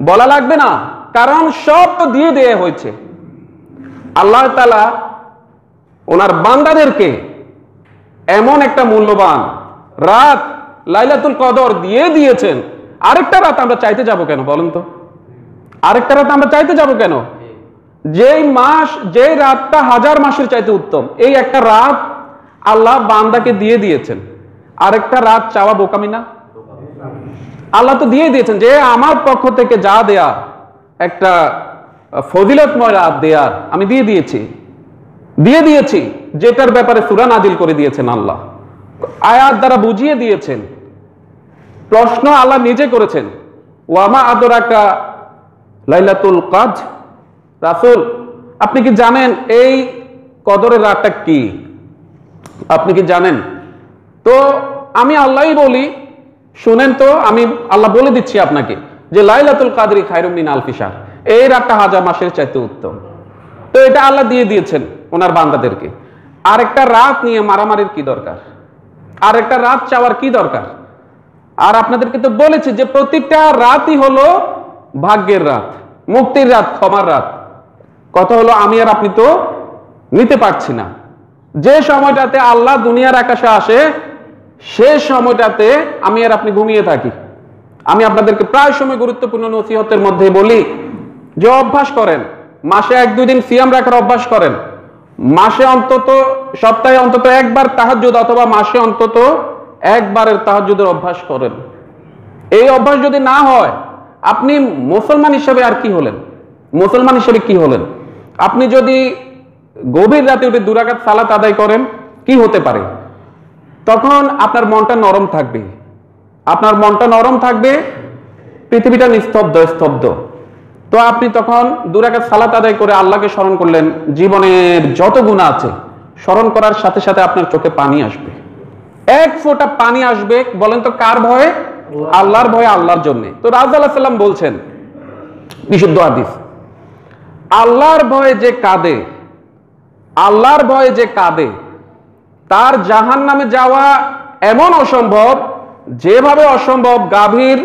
বলা লাগবে না, কারণ সব তো দিয়ে দেয়া হয়েছে। আল্লাহ তাআলা ওনার বান্দাদেরকে এমন একটা মূল্যবান রাত লাইলাতুল কদর দিয়ে দিয়েছেন। আরেকটা রাত আমরা চাইতে যাব কেন বলেন তো? আরেকটা রাত আমরা চাইতে যাব কেন? যেই মাস, যে রাতটা 1000 মাসের চাইতে উত্তম, এই একটা রাত আল্লাহ বান্দাকে দিয়ে দিয়েছেন। আরেকটা রাত চাওয়া বোকামি না? আল্লাহ তো দিয়ে দিয়েছেন যে আমার পক্ষ থেকে যা দেয়া, একটা ফজিলতময় রাত দেয়ার আমি দিয়ে দিয়েছি, যেটার ব্যাপারে সূরা নাজিল করে দিয়েছেন আল্লাহ, আয়াত দ্বারা বুঝিয়ে দিয়েছেন। প্রশ্ন আল্লাহ নিজে করেছেন, ওয়ামা আদরাকা লাইলাতুল কদর, রাসূল আপনি কি জানেন এই কদরের রাতটা কি? আপনি কি জানেন? তো আমি আল্লাহই বলি, শুনেন তো, আমি আল্লাহ বলে দিচ্ছি আপনাকে যে লাইলাতুল কাদরি খায়রুম মিন আলফি শাহর, এই রাতটা হাজার মাসের চাইতে উত্তম। তো এটা আল্লাহ দিয়ে দিয়েছেন ওনার বান্দাদেরকে। আরেকটা রাত নিয়ে মারামারির কি দরকার? আরেকটা রাত চাওয়ার কি দরকার? আর আপনাদেরকে তো বলেছি যে প্রতিটা রাতই হলো ভাগ্যের রাত, মুক্তির রাত, ক্ষমার রাত। কথা হলো আমি আর আপনি তো নিতে পারছি না। যে সময়টাতে আল্লাহ দুনিয়ার আকাশে আসে সে সময়টাতে আমি আর আপনি ঘুমিয়ে থাকি। আমি আপনাদেরকে প্রায় সময় গুরুত্বপূর্ণ নসিহতের মধ্যে বলি যে অভ্যাস করেন, মাসে 1-2 দিন সিয়াম রাখার অভ্যাস করেন, মাসে অন্তত, সপ্তাহে অন্তত একবার তাহাজ্জুদ অথবা মাসে অন্তত একবারের তাহাজ্জুদের অভ্যাস করেন। এই অভ্যাস যদি না হয়, আপনি মুসলমান হিসেবে আর কি হলেন? মুসলমান হিসেবে কি হলেন? আপনি যদি গভীর রাতে উঠে 2 রাকাত সালাত আদায় করেন, কি হতে পারে? তখন আপনার মনটা নরম থাকবে, আপনার মনটা নরম থাকবে, পৃথিবীটা নিস্তব্ধ, স্তব্ধ। তো আপনি তখন 2 রাকাত সালাত আদায় করে আল্লাহকে স্মরণ করলেন, জীবনের যত গুনাহ আছে স্মরণ করার সাথে সাথে আপনার চোখে পানি আসবে, 1 ফোঁটা পানি আসবে। বলেন তো কার ভয়ে? আল্লাহর ভয়ে, আল্লাহর জন্য। তো রাসূলুল্লাহ সাল্লাল্লাহু আলাইহি ওয়াসাল্লাম বলছেন, বিশুদ্ধ হাদিস, আল্লাহর ভয়ে যে কাঁদে, আল্লাহর ভয়ে যে কাঁদে তার জাহান্নামে যাওয়া এমন অসম্ভব যেভাবে অসম্ভব গাভীর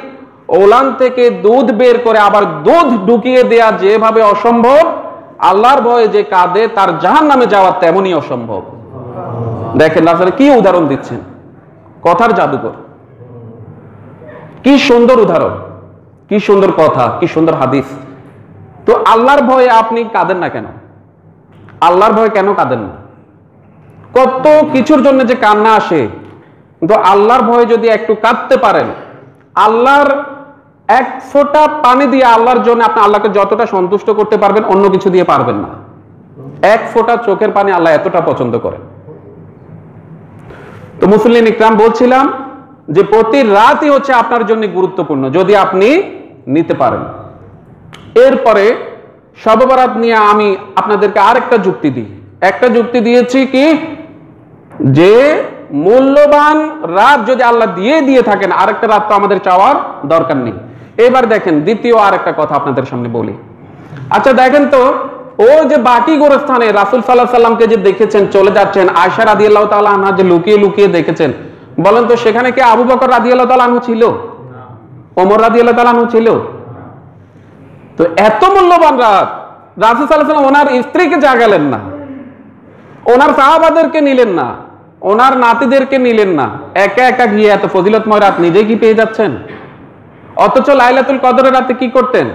ওলান থেকে দুধ বের করে আবার দুধ ঢুকিয়ে দেয়া যেভাবে অসম্ভব, আল্লাহর ভয়ে যে কাঁদে তার জাহান্নামে যাওয়া তেমনই অসম্ভব। দেখেন রাসূল কি উদাহরণ দিচ্ছেন, কথার জাদুকর। কি সুন্দর উদাহরণ, কি সুন্দর কথা, কি সুন্দর হাদিস। তো আল্লাহর ভয়ে আপনি কাঁদেন না কেন? আল্লাহর ভয়ে কেন কাঁদেন না? কত কিছুর জন্য যে কান্না আসে, কিন্তু আল্লাহর ভয়ে যদি একটু কাঁদতে পারেন, আল্লাহর 1 ফোঁটা পানি দিয়ে আল্লাহর জন্য আপনি আল্লাহকে যতটা সন্তুষ্ট করতে পারবেন অন্য কিছু দিয়ে পারবেন না। 1 ফোঁটা চোখের পানি আল্লাহ এতটা পছন্দ করেন। তো মুসলিম ইকরাম বলছিলাম যে প্রতি রাতই হচ্ছে আপনার জন্য গুরুত্বপূর্ণ যদি আপনি নিতে পারেন। এরপরে শবে বরাত নিয়ে আমি আপনাদেরকে আরেকটা যুক্তি দিই। একটা যুক্তি দিয়েছি কি, যে মূল্যবান রাত যদি আল্লাহ দিয়ে থাকেন, আরেকটা রাত তো আমাদের চাওয়ার দরকার নেই। এবার দেখেন দ্বিতীয় আরেকটা কথা আপনাদের সামনে বলি। আচ্ছা দেখেন তো, ও যে বাকি গোরস্থানে রাসূল সাল্লাল্লাহু আলাইহি সাল্লামকে যে দেখেছেন চলে যাচ্ছেন, আয়েশা রাদিয়াল্লাহু তাআলা আনহা যে লুকিয়ে লুকিয়ে দেখেছেন, বলেন তো সেখানে কি আবু বকর রাদিয়াল্লাহু তাআলা আনহু ছিল? ওমর রাদিয়াল্লাহু তাআলা আনহু ছিল? তো এত মূল্যবান রাত রাসূল সাল্লাল্লাহু আলাইহি সাল্লাম ওনার স্ত্রীকে জাগালেন না, ওনার সাহাবাদেরকে নিলেন না, ওনার নাতিদেরকে নিলেন না, একা একা গিয়ে এত ফজিলতময় রাত নিজে কি পেয়ে যাচ্ছেন? অথচ লাইলাতুল কদরের রাতে কি করতেন?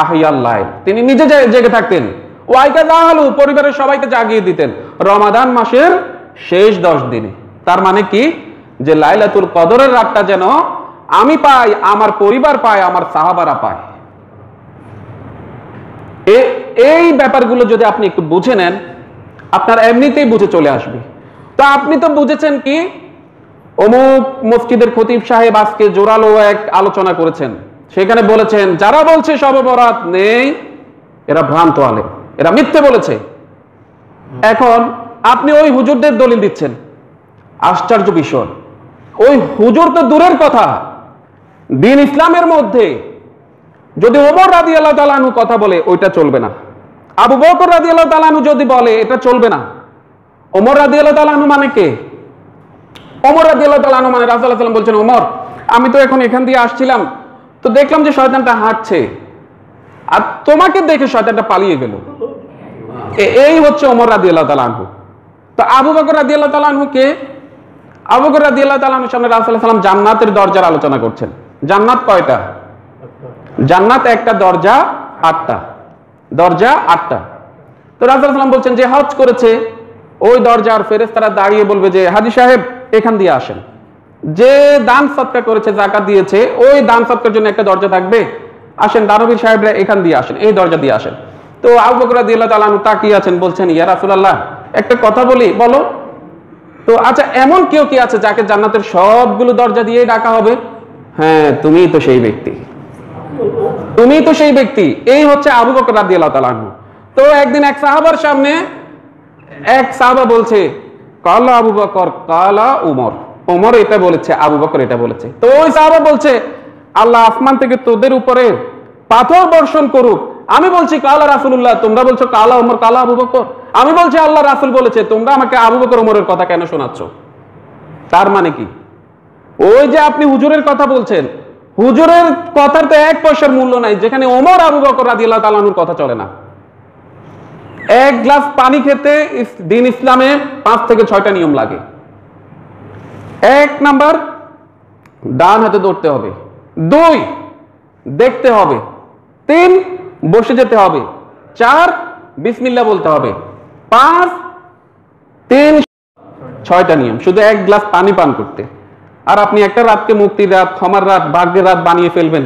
আহিয়াল লাইল, তিনি নিজে জেগে থাকতেন। ওয়াইকা জাহালু, পরিবারের সবাইকে জাগিয়ে দিতেন রমাদান মাসের শেষ 10 দিনে। তার মানে কি, যে লাইলাতুল কদরের রাতটা যেন আমি পাই, আমার পরিবার পায়, আমার সাহাবারা পায়। এই ব্যাপারগুলো যদি আপনি একটু বুঝে নেন, আপনার এমনিতেই বুঝে চলে আসবে। তো আপনি তো বুঝেছেন কি, অমুক মসজিদের খতিব সাহেব আজকে জোরালো এক আলোচনা করেছেন, সেখানে বলেছেন যারা বলছে শবে বরাত নেই এরা ভ্রান্ত আলেম, এরা মিথ্যে বলেছে। এখন আপনি ওই হুজুরদের দলিল দিচ্ছেন। আশ্চর্য বিষয়, ওই হুজুর তো দূরের কথা, দ্বীন ইসলামের মধ্যে যদি ওমর রাদিয়াল্লাহু তাআলা আনহু কথা বলে ওইটা চলবে না, আবু বকর রাদিয়াল্লাহু তাআলা আনহু যদি বলে এটা চলবে না। ওমর রাদিয়াল্লাহু তাআলা আনহু মানে কে? ওমর রাদিয়াল্লাহু তাআলা আনহু মানে রাসূলুল্লাহ সাল্লাল্লাহু আলাইহি ওয়াসাল্লাম বলছেন, ওমর আমি তো এখন এখান দিয়ে আসছিলাম, তো দেখলাম যে শয়তানটা হাঁটছে, আর তোমাকে দেখে শয়তানটা পালিয়ে গেল। এই হচ্ছে ওমর রাদিয়াল্লাহু তাআলা আনহু। তো আবু বকর রাদিয়াল্লাহু তাআলা আনহু কে? আবু বকর রাদিয়াল্লাহু তাআলা আনহুর সামনে রাসূলুল্লাহ সাল্লাল্লাহু আলাইহি ওয়াসাল্লাম জান্নাতের দরজার আলোচনা করছেন। জান্নাত কয়টা? জান্নাত একটা, দরজা 8টা, দরজা 8টা। তো রাসূলুল্লাহ সাল্লাল্লাহু আলাইহি ওয়াসাল্লাম বলছেন যে হজ করেছে ওই দরজার ফেরেশতারা দাঁড়িয়ে বলবে যে হাজী সাহেব এখান দিয়ে আসেন। যে দান সদকা করেছে, যাকাত দিয়েছে, ওই দান সদকার জন্য একটা দরজা থাকবে, আসেন দানবীর সাহেবরা এখান দিয়ে আসেন, এই দরজা দিয়ে আসেন। তো আবু বকর রাদিয়াল্লাহু তাআলা আনহু তাকিয়ে আছেন, বলছেন ইয়া রাসূলুল্লাহ একটা কথা বলি, বলো। তো আচ্ছা এমন কেউ কি আছে যাকে জান্নাতের সবগুলো দরজা দিয়ে ডাকা হবে? হ্যাঁ তুমিই তো সেই ব্যক্তি, তুমিই তো সেই ব্যক্তি। এই হচ্ছে আবু বকর রাদিয়াল্লাহু তাআলা আনহু। তো একদিন এক সাহাবার সামনে এক সাহাবা বলছে কালা আবু বকর কালা উমর, ওমর এটা বলেছে, আবু বকর এটা বলেছে। তো ওই সাহাবা বলছে আল্লাহ আসমান থেকে তোদের উপরে পাথর বর্ষণ করুক। আমি বলছি কালা রাসূলুল্লাহ, তোমরা বলছো কালা উমর কালা আবু বকর। আমি বলছি আল্লাহ রাসূল বলেছে, তোমরা আমাকে আবু বকর ওমরের কথা কেন শোনাচ্ছ? তার মানে কি? ওই যে আপনি হুজুরের কথা বলছেন, হুজুরের কথার তো এক পয়সার মূল্য নাই, যেখানে ওমর আবু বকর রাদিয়াল্লাহু তাআলা আনহুর কথা চলে না। এক গ্লাস পানি খেতে দিন ইসলামে 5 থেকে 6টা নিয়ম লাগে। 1 নাম্বার, ডান হাতে ধরতে হবে। 2, দেখতে হবে। 3, বসে যেতে হবে। 4, বিসমিল্লাহ বলতে হবে। 5, 3, 6টা নিয়ম শুধু 1 গ্লাস পানি পান করতে। আর আপনি একটা রাতকে মুক্তির রাত, ক্ষমার রাত, ভাগ্যের রাত বানিয়ে ফেলবেন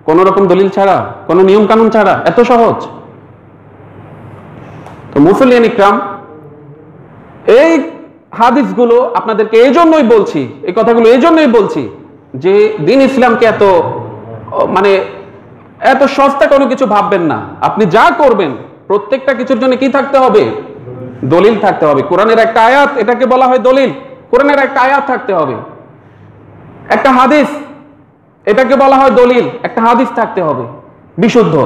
কোন রকম দলিল ছাড়া, কোন নিয়ম কানুন ছাড়া। এত সহজ? তো মুসলিয়ান ইকরাম, এই হাদিসগুলো আপনাদেরকে এই জন্যই বলছি, এই কথাগুলো এই জন্যই বলছি যে দিন ইসলামকে এত সস্তা কোনো কিছু ভাববেন না। আপনি যা করবেন প্রত্যেকটা কিছুর জন্য কি থাকতে হবে? দলিল থাকতে হবে। কোরআনের একটা আয়াত, এটাকে বলা হয় দলিল। কোরআনের একটা আয়াত থাকতে হবে, একটা হাদিস, এটাকে বলা হয় দলিল। একটা হাদিস থাকতে হবে বিশুদ্ধ।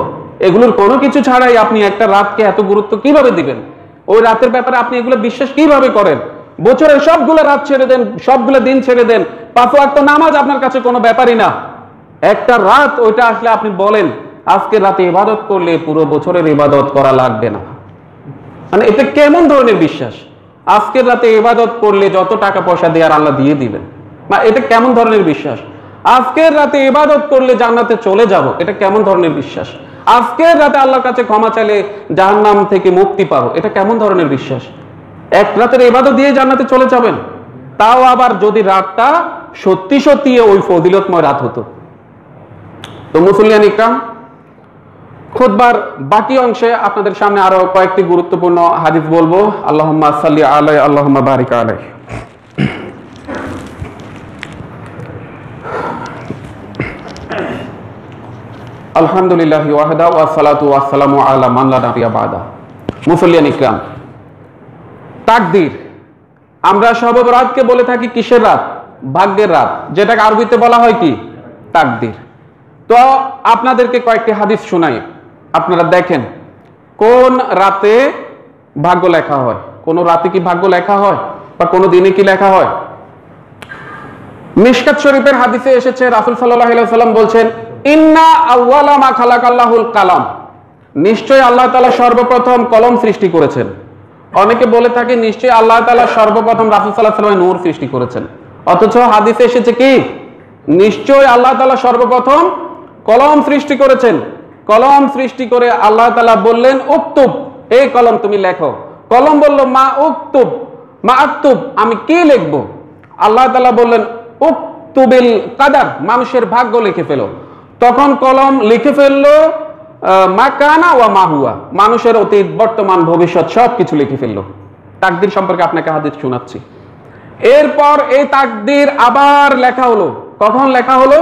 এগুলোর কোনো কিছু ছাড়াই আপনি একটা রাতকে এত গুরুত্ব কিভাবে দিবেন? ওই রাতের ব্যাপারে আপনি এগুলো বিশ্বাস কিভাবে করেন? বছরের সবগুলো রাত ছেড়ে দেন, সবগুলো দিন ছেড়ে দেন, 5 ওয়াক্ত নামাজ আপনার কাছে কোনো ব্যাপারই না। একটা রাত ওইটা আসলে আপনি বলেন আজকে রাতে ইবাদত করলে পুরো বছরের ইবাদত করা লাগবে না। মানে এটা কেমন ধরনের বিশ্বাস? আজকের রাতে ইবাদত করলে যত টাকা পয়সা দেওয়ার আল্লাহ দিয়ে দিবেন, এটা কেমন ধরনের বিশ্বাস? আজকের রাতে ইবাদত করলে জান্নাতে চলে যাব, এটা কেমন ধরনের বিশ্বাস? আজকের রাতে আল্লাহর কাছে ক্ষমা চাইলে জাহান্নাম থেকে মুক্তি পাবো, এটা কেমন ধরনের বিশ্বাস? এক রাতের ইবাদত দিয়ে জান্নাতে চলে যাবেন, তাও আবার যদি রাতটা সত্যি সত্যি ওই ফজিলতময় রাত হতো। তো মুসলিয়ান ইকরাম, খুতবার বাকি অংশে আপনাদের সামনে আরো কয়েকটি গুরুত্বপূর্ণ হাদিস বলবো। আল্লাহুম্মা সাল্লি আলাইহি আল্লাহুম্মা বারিক আলাইহি। আলহামদুলিল্লাহ ওয়াহদা ওয়া সালাতু ওয়া সালামু আলা মান লা নাবিয়্যা বাদা। মুসলিয়ান ইকরাম, তাকদীর, আমরা শবে বরাতকে বলে থাকি কিসের রাত? ভাগ্যের রাত, যেটাকে আরবিতে বলা হয় কি? তাকদীর। তো আপনাদেরকে কয়েকটি হাদিস শোনাই, আপনারা দেখেন কোন রাতে ভাগ্য লেখা হয়, কোন রাতে কি ভাগ্য লেখা হয় বা কোন দিনে কি লেখা হয়। মিশকাত শরীফের হাদিসে এসেছে, রাসূল সাল্লাল্লাহু আলাইহি ওয়াসাল্লাম বলছেন ইন্না আউয়ালা মা খালাকাল্লাহুল কালাম, নিশ্চয় আল্লাহ তাআলা সর্বপ্রথম কলম সৃষ্টি করেছেন। অনেকে বলে থাকে নিশ্চয় আল্লাহ তাআলা সর্বপ্রথম রাসূল সাল্লাল্লাহু আলাইহি ওয়াসাল্লাম নূর সৃষ্টি করেছেন, অথচ হাদিসে এসেছে কি নিশ্চয় আল্লাহ তাআলা সর্বপ্রথম কলম সৃষ্টি করেছেন। কলম সৃষ্টি করে আল্লাহ তাআলা বললেন উক্তুব, এই কলম তুমি লেখো। কলম বলল মা উক্তুব, মা আক্তুব, আমি কি লিখবো? আল্লাহ তাআলা বললেন উক্তুবিল কাদার, মানুষের ভাগ্য লিখে ফেলো। তখন কলম লিখে ফেললো মা কানা ওয়া মা হুয়া, মানুষের অতীত বর্তমান ভবিষ্যৎ সবকিছু লিখে ফেললো। তাকদীর সম্পর্কে আপনাকে হাদিস শোনাচ্ছি। এরপর এই তাকদীর আবার লেখা হলো। কখন লেখা হলো?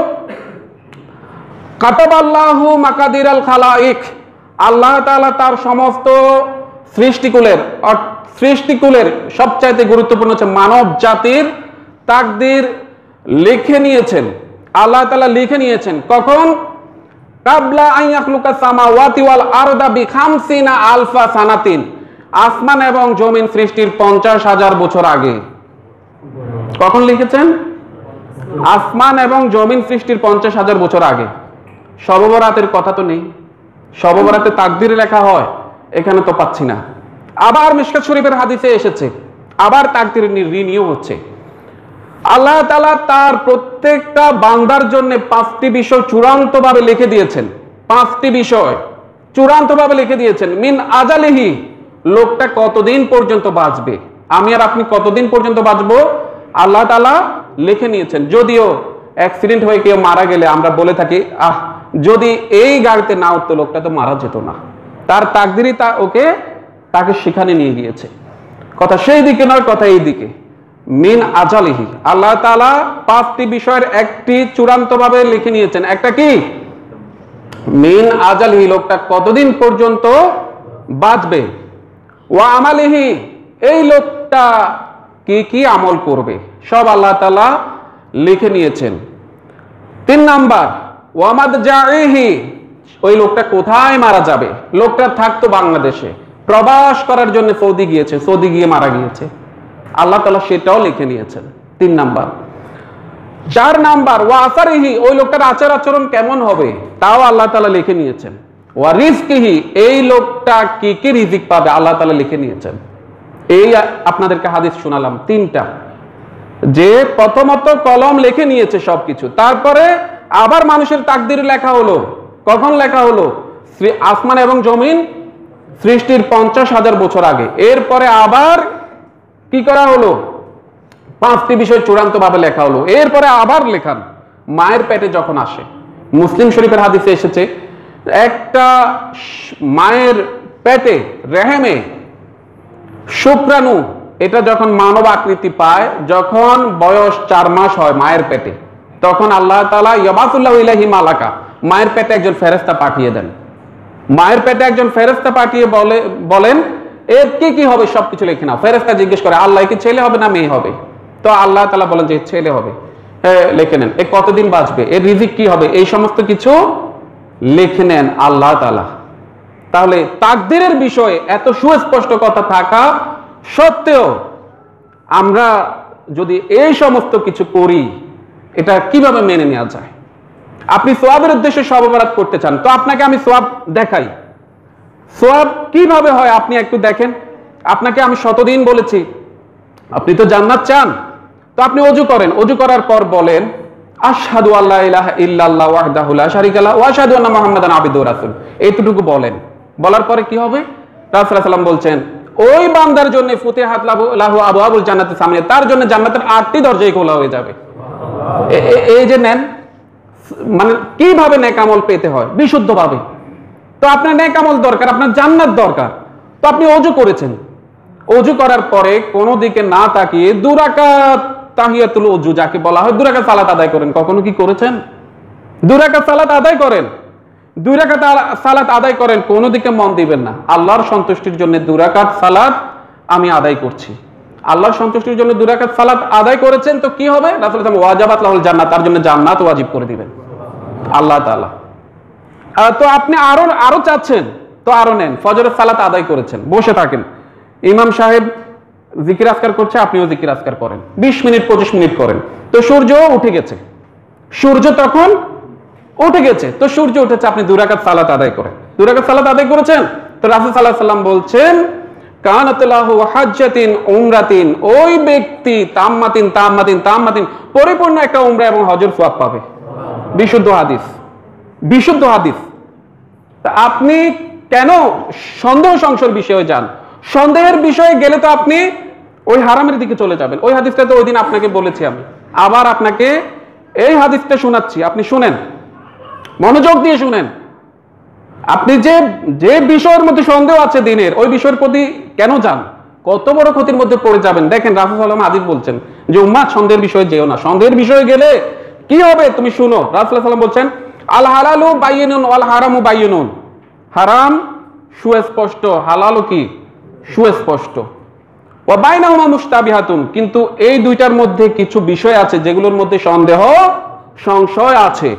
কাতাবাল্লাহু মাকাদিরাল খালাইক, আল্লাহ তাআলা তার সমস্ত সৃষ্টিকুলের সবচাইতে গুরুত্বপূর্ণ হচ্ছে মানব জাতির তাকদীর লিখে নিয়েছেন। আল্লাহ তাআলা লিখে নিয়েছেন কখন? কাবলা আন ইয়াখলুকাস সামাওয়াতি ওয়াল আরদা বি50 আলফা সানাতিন, আসমান এবং জমিন সৃষ্টির 50,000 বছর আগে। কখন লিখেছেন? আসমান এবং জমিন সৃষ্টির 50,000 বছর আগে। শবে বরাতের কথা তো নেই, শবে বরাতে তাকদীর লেখা হয়, এখানে তো পাচ্ছি না। আবার মিশকাত শরীফের হাদিসে এসেছে, আবার তাকদীর রিনিউ হচ্ছে। আল্লাহ তাআলা তার প্রত্যেকটা বান্দার জন্য 5টি বিষয় চূড়ান্তভাবে লিখে দিয়েছেন। 5টি বিষয় চূড়ান্তভাবে লিখে দিয়েছেন। মিন আজালিহি, লোকটা কতদিন পর্যন্ত বাঁচবে, আমি আর আপনি কতদিন পর্যন্ত বাঁচবো, আল্লাহ তাআলা লিখে নিয়েছেন। যদিও অ্যাক্সিডেন্ট হয়ে কেউ মারা গেলে আমরা বলে থাকি যদি এই গাড়িতে না উঠতো লোকটা তো মারা যেত না, তার তাকদীরই তাকে সেখানে নিয়ে গিয়েছে। কথা সেই দিকে নয়, কথা এই দিকে। মিন আজালিহি, আল্লাহ তাআলা 5টি বিষয়ের একটি চূড়ান্তভাবে লিখে নিয়েছেন। একটা কি? মিন আজালিহি, লোকটা কতদিন পর্যন্ত বাঁচবে, ওয়া আমালিহি এই লোকটা কি কি আমল করবে সব আল্লাহ তাআলা লিখে নিয়েছেন। 3 নাম্বার ওয়া মাদজাইহি ওই লোকটা কোথায় মারা যাবে। লোকটা থাকতো বাংলাদেশে, প্রবাস করার জন্য সৌদি গিয়েছে, সৌদি গিয়ে মারা গিয়েছে, আল্লাহ তাআলা সেটাও লিখে নিয়েছেন 3 নাম্বার। 4 নাম্বার ওয়া আসারিহি ওই লোকটার আচার আচরণ কেমন হবে তাও আল্লাহ তাআলা লিখে নিয়েছেন। ওয়া রিজকিহি এই লোকটা কি কি রিজিক পাবে আল্লাহ তাআলা লিখে নিয়েছেন। এই আপনাদেরকে হাদিস শোনালাম 3টা, যে প্রথমত কলম লিখে নিয়েছে সবকিছু, তারপরে আবার মানুষের তাকদীর লেখা হলো। কখন লেখা হলো? আসমান এবং জমিন সৃষ্টির 50,000 বছর আগে। এরপরে আবার কি করা হলো? 5টি বিষয় চূড়ান্ত ভাবে লেখা হলো। এরপরে আবার লেখান মায়ের পেটে যখন আসে। মুসলিম শরীফের হাদিসে এসেছে একটা মায়ের পেটে রেহেমে শুক্রাণু এটা যখন মানব আকৃতি পায়, যখন বয়স 4 মাস হয় মায়ের পেটে, তখন আল্লাহ তাআলা ইয়াবাসুল্লাহু ইলাইহি মালাকা মায়ের পেটে একজন ফেরেশতা পাঠিয়ে দেন। মায়ের পেটে একজন ফেরেশতা পাঠিয়ে বলেন এর কি কি হবে সবকিছু লিখে নাও। ফেরেশতা জিজ্ঞেস করে আল্লাহ কি ছেলে হবে না মেয়ে হবে? তো আল্লাহ তাআলা বলেন যে ছেলে হবে। হ্যাঁ লিখে নেন। এ কতদিন বাঁচবে, এর রিজিক কি হবে, এই সমস্ত কিছু লিখে নেন আল্লাহ তাআলা। তাহলে তাকদীরের বিষয়ে এত সুস্পষ্ট কথা থাকা সত্ত্বেও আমরা যদি এই সমস্ত কিছু করি এটা কিভাবে মেনে নেওয়া যায়? আপনি সওয়াবের উদ্দেশ্যে শবে বরাত করতে চান, তো আপনাকে আমি সওয়াব দেখাই। সওয়াব কিভাবে হয় আপনি একটু দেখেন। আপনাকে আমি শতদিন বলেছি আপনি তো জান্নাত চান, তো আপনি ওযু করেন, ওযু করার পর বলেন আশহাদু আল্লা ইলাহা ইল্লাল্লাহু ওয়াহদাহু লা শারীকা লাহু ওয়া আশহাদু আন্না মুহাম্মাদান আবদুহু ওয়া রাসূলুহু। এইটুকু বলেন। বলার পরে কি হবে? রাসূল সাল্লাল্লাহু আলাইহি ওয়াসাল্লাম বলছেন ওই বান্দার জন্য ফুতিহাত লাহু আবওয়াবুল জান্নাতের সামনে, তার জন্য জান্নাতের 8টি দরজাই খোলা হয়ে যাবে। এই যে নেন, মানে কিভাবে নেক আমল পেতে হয় বিশুদ্ধভাবে। তো আপনার নেক আমল দরকার, আপনার জান্নাত দরকার। তো আপনি ওযু করেছেন, ওযু করার পরে কোনো দিকে না তাকিয়ে 2 রাকাত তাহিয়াতুল ওযু যাকে বলা হয় 2 রাকাত সালাত আদায় করেন। কখনো কি করেছেন? 2 রাকাত সালাত আদায় করেন, 2 রাকাত সালাত আদায় করেন, কোনো দিকে মন দিবেন না। আল্লাহর সন্তুষ্টির জন্য 2 রাকাত সালাত আমি আদায় করছি। আল্লাহর সন্তুষ্টির জন্য 2 রাকাত সালাত আদায় করেছেন, তো কি হবে? রাসূল সাল্লাল্লাহু আলাইহি ওয়াসাল্লাম ওয়াজাবাত লাহুল জান্নাত, তার জন্য জান্নাত ওয়াজিব করে দিবেন আল্লাহ তাআলা। তো আপনি আরো চাচ্ছেন, তো আরো নেন। ফজরের সালাত আদায় করেছেন, বসে থাকেন, ইমাম সাহেব জিকির আজকার করছে, আপনিও জিকির আজকার করেন, 20 মিনিট 25 মিনিট করেন। তো সূর্য উঠে গেছে, সূর্য তখন উঠে গেছে, তো সূর্য উঠেছে, আপনি 2 রাকাত সালাত আদায় করেন। 2 রাকাত সালাত আদায় করেছেন, তো রাসূল সাল্লাল্লাহু আলাইহি ওয়াসাল্লাম বলছেন কানাত লাহু হাজ্জাতিন উমরাতিন ওই ব্যক্তি তাম্মাতিন পরিপূর্ণ একটা উমরা এবং হজের সওয়াব পাবে। বিশুদ্ধ হাদিস, বিশুদ্ধ হাদিস। তা আপনি কেন সন্দেহ সংশয়ের বিষয়ে যান? সন্দেহের বিষয়ে গেলে তো আপনি ওই হারামের দিকে চলে যাবেন। ওই হাদিসটা তো ওই দিন আপনাকে বলেছি আমি, আবার আপনাকে এই হাদিসটা শোনাচ্ছি, আপনি শুনেন, মনোযোগ দিয়ে শুনেন। আপনি যে বিষয়ের মধ্যে সন্দেহ আছে দিনের, ওই বিষয়ের প্রতি কেন যান? কত বড় ক্ষতির মধ্যে পড়ে যাবেন। দেখেন রাসূল সাল্লাল্লাহু আলাইহি ওয়াসাল্লাম বলছেন যে উম্মাত সন্দেহের বিষয়ে যেও না। সন্দেহের বিষয়ে গেলে কি হবে তুমি শুনো। রাসূল সাল্লাল্লাহু আলাইহি ওয়াসাল্লাম বলছেন আল হালালু বায়িনুন ওয়াল হারামু বায়িনুন, হারাম সুস্পষ্ট, হালালও কি সুস্পষ্ট। ওয়া বাইনাহুমা মুশতাবিহাতুন, কিন্তু এই দুইটার মধ্যে কিছু বিষয় আছে যেগুলোর মধ্যে সন্দেহ সংশয় আছে।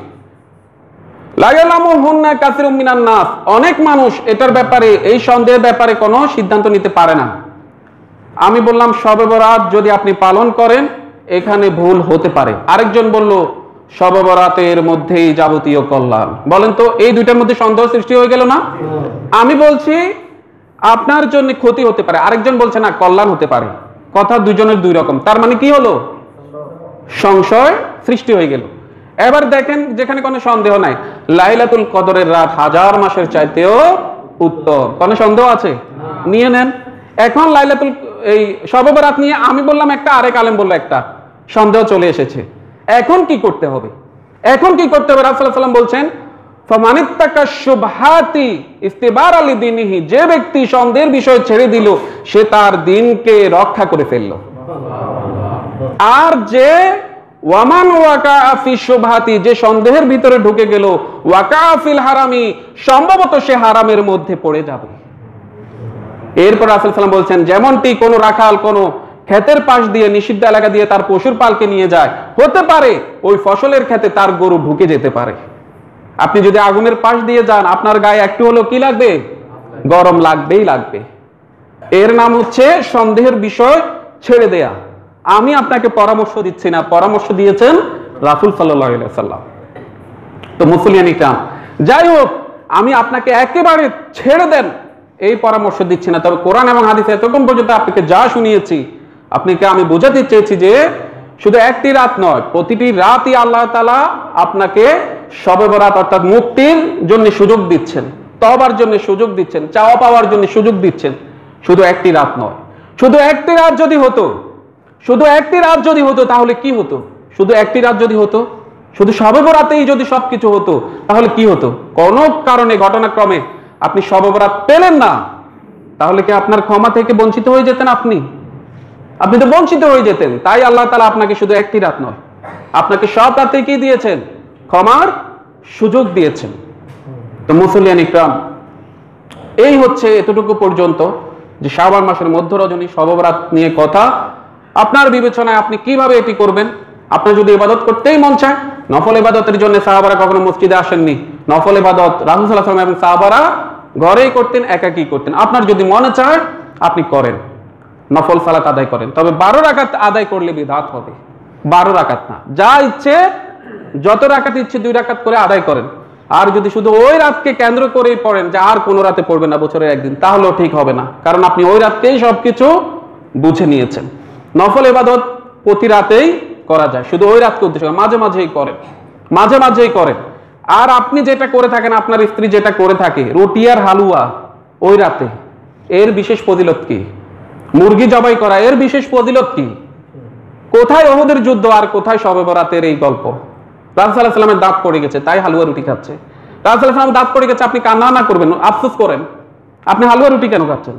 অনেক মানুষ এটার ব্যাপারে, এই সন্দেহের ব্যাপারে কোনো সিদ্ধান্ত নিতে পারে না। আমি বললাম শবে বরাত যদি আপনি পালন করেন এখানে ভুল হতে পারে। আরেকজন বলল শবে বরাতের মধ্যেই যাবতীয় কল্যাণ। বলেন তো এই দুইটার মধ্যে সন্দেহ সৃষ্টি হয়ে গেল না? আমি বলছি আপনার জন্য ক্ষতি হতে পারে, আরেকজন বলছে না কল্যাণ হতে পারে। কথা দুজনের 2 রকম, তার মানে কি হলো? সংশয় সৃষ্টি হয়ে গেল। এবার দেখেন যেখানে কোনো সন্দেহ নাই, লাইলাতুল কদরের রাত 1000 মাসের চাইতেও উত্তম। কোনো সন্দেহ আছে? নিয়ে নেন। এখন লাইলাতুল এই শবে বরাত নিয়ে আমি বললাম একটা, আরেক আলেম বলল একটা, সন্দেহ চলে এসেছে। এখন কি করতে হবে? এখন কি করতে হবে? রাসূল সাল্লাল্লাহু আলাইহি ওয়াসাল্লাম বলছেন ফামানিত্তাকা শুবহাতি ইস্তিবার লিদিনিহি, যে ব্যক্তি সন্দেহের বিষয় ছেড়ে দিল সে তার দ্বীনকে রক্ষা করে ফেলল। আর যে ওয়ামান ওয়াকা ফি শুবহাতি, যে সন্দেহের ভিতরে ঢুকে গেল, ওয়াকা ফিল হারামি, সম্ভবত সে হারামের মধ্যে পড়ে যাবে। এরপর রাসূল সাল্লাল্লাহু আলাইহি ওয়াসাল্লাম বলছেন, যেমনটি কোনো রাখাল কোনো ক্ষেতের পাশ দিয়ে নিষিদ্ধ এলাকা দিয়ে তার পশুর পালকে নিয়ে যায়, হতে পারে ওই ফসলের ক্ষেতে তার গরু ঢুকে যেতে পারে। আপনি যদি আগুনের পাশ দিয়ে যান, আপনার গায়ে একটু হলেও কি লাগবে? গরম লাগবেই লাগবে। এর নাম হচ্ছে সন্দেহের বিষয় ছেড়ে দেয়া। আমি আপনাকে পরামর্শ দিচ্ছি না, পরামর্শ দিয়েছেন রাসূল সাল্লাল্লাহু আলাইহি ওয়াসাল্লাম। তো মুসলিয়ান ইকরাম, যাই হোক, আমি আপনাকে একেবারে ছেড়ে দেন এই পরামর্শ দিচ্ছি না, তবে কোরআন এবং হাদিসে এতক্ষণ পর্যন্ত আপনাকে যা শুনিয়েছি, আপনাকে আমি বোঝাতে চেয়েছি যে শুধু একটি রাত নয়, প্রতিটি রাতই আল্লাহ তাআলা আপনাকে শবে বরাত অর্থাৎ মুক্তির জন্য সুযোগ দিচ্ছেন, তওবার জন্য সুযোগ দিচ্ছেন, চাওয়া পাওয়ার জন্য সুযোগ দিচ্ছেন। শুধু একটি রাত নয়, শুধু একটি রাত যদি হতো, শুধু একটি রাত যদি হতো তাহলে কি হতো? শুধু একটি রাত যদি হতো, শুধু শবে বরাতেই যদি সবকিছু হতো তাহলে কি হতো? কোন কারণে ঘটনাক্রমে আপনি শবে বরাত পেলেন না, তাহলে কি আপনার ক্ষমা থেকে বঞ্চিত হয়ে যেতেন? আপনি তো বঞ্চিত হয়ে যেতেন। তাই আল্লাহ তাআলা আপনাকে শুধু একটি রাত নয়, আপনাকে সব রাতে কি দিয়েছেন? ক্ষমার সুযোগ দিয়েছেন। তো মুসলিয়ান ইকরাম, এই হচ্ছে এতটুকু পর্যন্ত যে শাবান মাসের মধ্য রজনী শবে বরাত নিয়ে কথা। আপনার বিবেচনায় আপনি কিভাবে এটি করবেন। আপনার যদি ইবাদত করতেই মন চায়, নফল ইবাদতের জন্য সাহাবারা কখনো মসজিদে আসেননি, নফল ইবাদত রাসূল সাল্লাল্লাহু আলাইহি ওয়াসাল্লাম এবং সাহাবারা ঘরেই করতেন, একাকী করতেন। আপনার যদি মনে চায় আপনি করেন, নফল সালাত আদায় করেন, তবে 12 রাকাত আদায় করলে বিদআত হবে। 12 রাকাত না, যা ইচ্ছে যত রাকাত ইচ্ছে 2 রাকাত করে আদায় করেন। আর যদি শুধু ওই রাতকে কেন্দ্র করেই পড়েন যে আর কোনো রাতে পড়বেন না বছরের একদিন, তাহলেও ঠিক হবে না, কারণ আপনি ওই রাতকেই সবকিছু বুঝে নিয়েছেন। নফল ইবাদত প্রতি রাতেই করা যায়, শুধু ওই রাতকে উদ্দেশ্য করে মাঝে মাঝেই করেন, মাঝে মাঝেই করেন। আর আপনি যেটা করে থাকেন, আপনার স্ত্রী যেটা করে থাকে, রুটি আর হালুয়া ওই রাতে, এর বিশেষ ফজিলত কি? মুরগি জবাই করা, এর বিশেষ ফজিলত কি? কোথায় ওহদের যুদ্ধ আর কোথায় শবে বরাতের এই গল্প? রাসূল সাল্লাল্লাহু আলাইহি ওয়াসাল্লামের দাঁত পড়ে গেছে, তাই হালুয়া রুটি খাচ্ছে। রাসূল সাল্লাল্লাহু আলাইহি ওয়াসাল্লামের দাঁত পড়ে গেছে, আপনি কান্না না করবেন, আফসোস করেন, আপনি হালুয়া রুটি কেন খাচ্ছেন?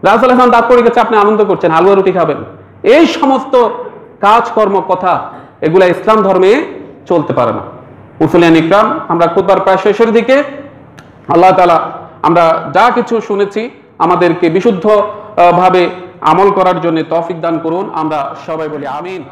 রাসূল সাল্লাল্লাহু আলাইহি ওয়াসাল্লাম দাঁত পড়ে গেছে, আপনি আনন্দ করছেন, হালুয়া রুটি খাবেন। এই সমস্ত কাজকর্ম কথা, এগুলা ইসলাম ধর্মে চলতে পারে না। মুসলিয়ান ইকরাম, আমরা খুতবার প্রায় শেষের দিকে। আল্লাহ তাআলা আমরা যা কিছু শুনেছি আমাদেরকে বিশুদ্ধ ভাবে আমল করার জন্য তৌফিক দান করুন। আমরা সবাই বলি আমিন।